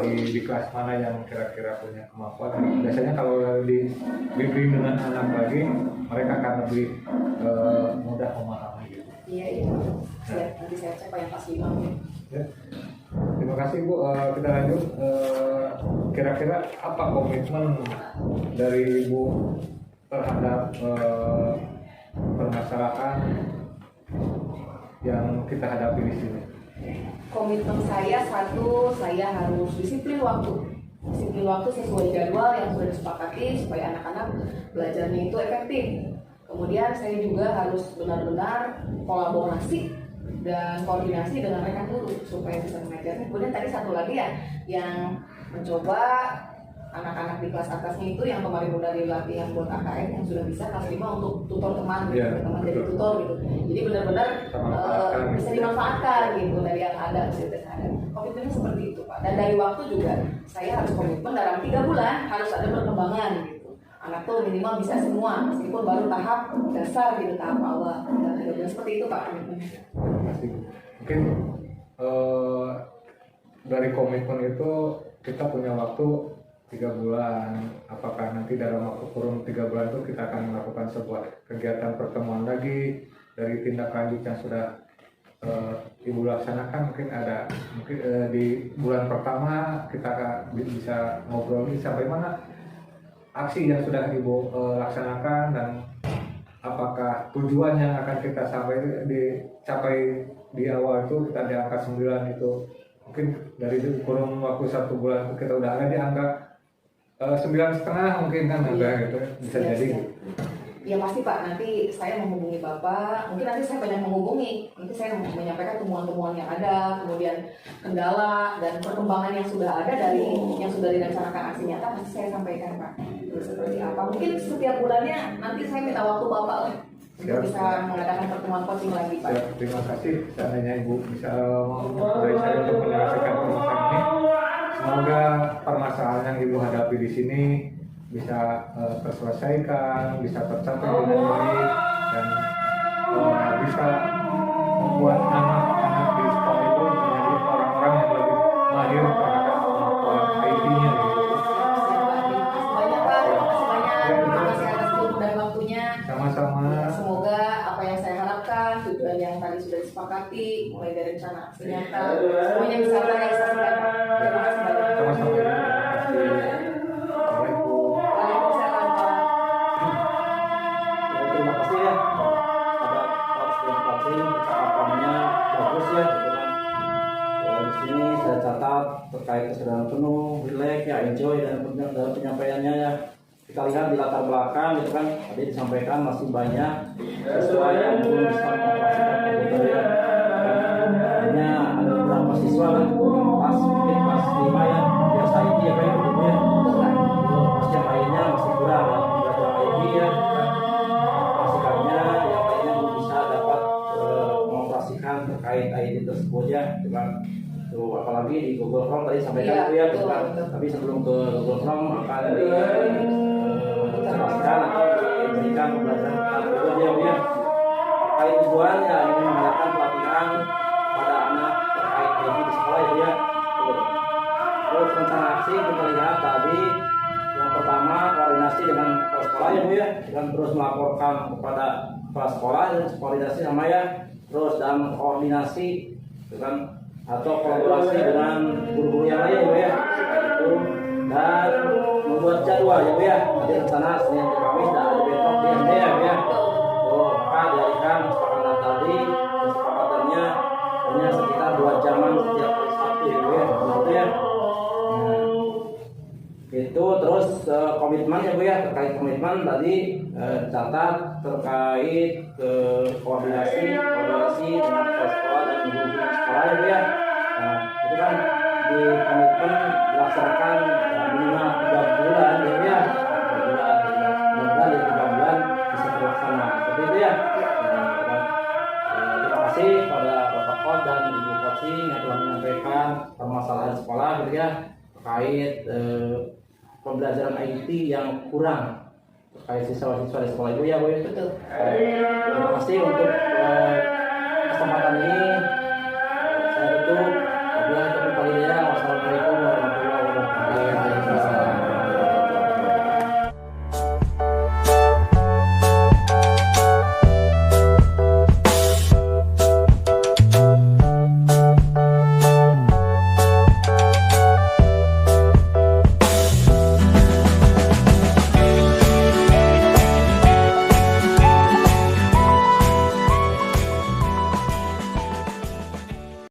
di kelas mana yang kira-kira punya kemampuan. Biasanya kalau dibimbing dengan anak lagi, mereka akan lebih mudah memahami gitu. Iya. Siap, nanti saya cek yang pas 5 Ya. Terima kasih Bu. Kita lanjut. Kira-kira apa komitmen dari Ibu terhadap permasalahan yang kita hadapi di sini? Komitmen saya satu, saya harus disiplin waktu sesuai jadwal yang sudah disepakati supaya anak-anak belajarnya itu efektif. Kemudian saya juga harus benar-benar kolaborasi dan koordinasi dengan rekan guru supaya bisa mengajarnya. Kemudian tadi satu lagi ya, yang mencoba anak-anak di kelas atasnya itu yang kemarin udah dilatihan buat AKN yang sudah bisa kelas 5 untuk tutor teman, teman jadi tutor gitu. Jadi benar-benar bisa dimanfaatkan gitu dari yang ada. Komitmennya seperti itu Pak. Dan dari waktu juga saya harus komitmen dalam 3 bulan harus ada perkembangan gitu. Anak tuh minimal bisa semua meskipun baru tahap dasar gitu, tahap awal. Dan 3 bulan seperti itu Pak komitmennya. Mungkin dari komitmen itu kita punya waktu 3 bulan. Apakah nanti dalam waktu kurun 3 bulan itu kita akan melakukan sebuah kegiatan pertemuan lagi dari tindak lanjut yang sudah Ibu laksanakan? Mungkin di bulan pertama kita bisa ngobrol sampai mana aksi yang sudah Ibu laksanakan dan apakah tujuan yang akan kita dicapai di awal itu kita di angka 9 itu mungkin dari kurun waktu 1 bulan kita udah ada di angka 9,5 mungkin kan ada gitu bisa jadi gitu. Ya pasti Pak, nanti saya menghubungi Bapak, mungkin nanti saya banyak menghubungi, nanti saya menyampaikan temuan-temuan yang ada, kemudian kendala dan perkembangan yang sudah ada dari yang sudah direncanakan aksi nyata pasti saya sampaikan Pak. Seperti apa? Mungkin setiap bulannya nanti saya minta waktu Bapak lah untuk bisa mengadakan pertemuan coaching lagi Pak. Ya, terima kasih seandainya Ibu bisa memulai saya untuk menyelesaikan permasalahan ini. Semoga permasalahan yang Ibu hadapi di sini bisa terselesaikan, bisa tercapai dengan baik dan bisa membuat anak-anak di sekolah itu menjadi orang-orang yang lebih mahir terhadap kemampuan IT-nya gitu. Banyak Pak, terima kasih atas waktu dan waktunya. Sama-sama. Semoga apa yang saya harapkan, tujuan yang tadi sudah disepakati, mulai dari rencana aksi nyata, semuanya bisa terrealisasikan. Terima kasih banyak. Sama-sama. Terima kasih. Waalaikumsalam Pak. Terima kasih ya atas partisipasi percakapannya bagus ya gitu kan. Di sini saya catat terkait kesadaran penuh, relax ya, enjoy dalam penyampaiannya ya. Kita kita lihat di latar belakang itu kan tadi disampaikan masih banyak siswa yang belum bisa mengoperasikan komputer ya. Hanya ada beberapa siswa kan kelas mungkin kelas 5 ya biasa IT ya kayak gitu ya. Kelas yang lainnya masih kurang ya belajar IT ya. Operasikannya yang lainnya belum bisa dapat mengoperasikan terkait IT tersebut ya. Dengan tuh apalagi di Google Chrome tadi sampaikan Iya, itu ya betul, bukan. betul. Tapi sebelum ke Google Chrome akan dijelaskan atau diberikan pembelajaran tentang itu dia ya. Terkait tujuan ya ini mengadakan pelatihan pada anak terkait IT di sekolah ya. Tuh. Terus tentang aksi kita lihat tadi yang pertama koordinasi dengan kepala sekolah ya Bu ya, dan terus melaporkan kepada kepala sekolah dan koordinasi sama ya, terus dan koordinasi dengan atau kolaborasi dengan guru-guru yang lain ya, itu dan membuat jadwal ya Bu ya. Tadi rencana Senin ke Kamis dan ada besok di MD ya. Tuh maka dialihkan kesepakatan tadi kesepakatannya hanya sekitar 2 jaman setiap hari Sabtu ya Bu ya, gitu ya. Itu terus komitmen ya Bu ya, terkait komitmen tadi catat terkait koordinasi dengan kepala sekolah dan guru sekolah ya Bu ya. Nah, itu kan di komitmen dilaksanakan minimal 3 bulan ya Bu ya. 3 bulan ya 3 bulan bisa terlaksana seperti itu ya. Nah, terima kasih pada Bapak Kod dan Ibu Coaching yang telah menyampaikan permasalahan sekolah gitu ya terkait pembelajaran IT yang kurang terkait siswa-siswa di sekolah itu ya Bu ya. Betul. Terima kasih untuk kesempatan ini. Saya tutup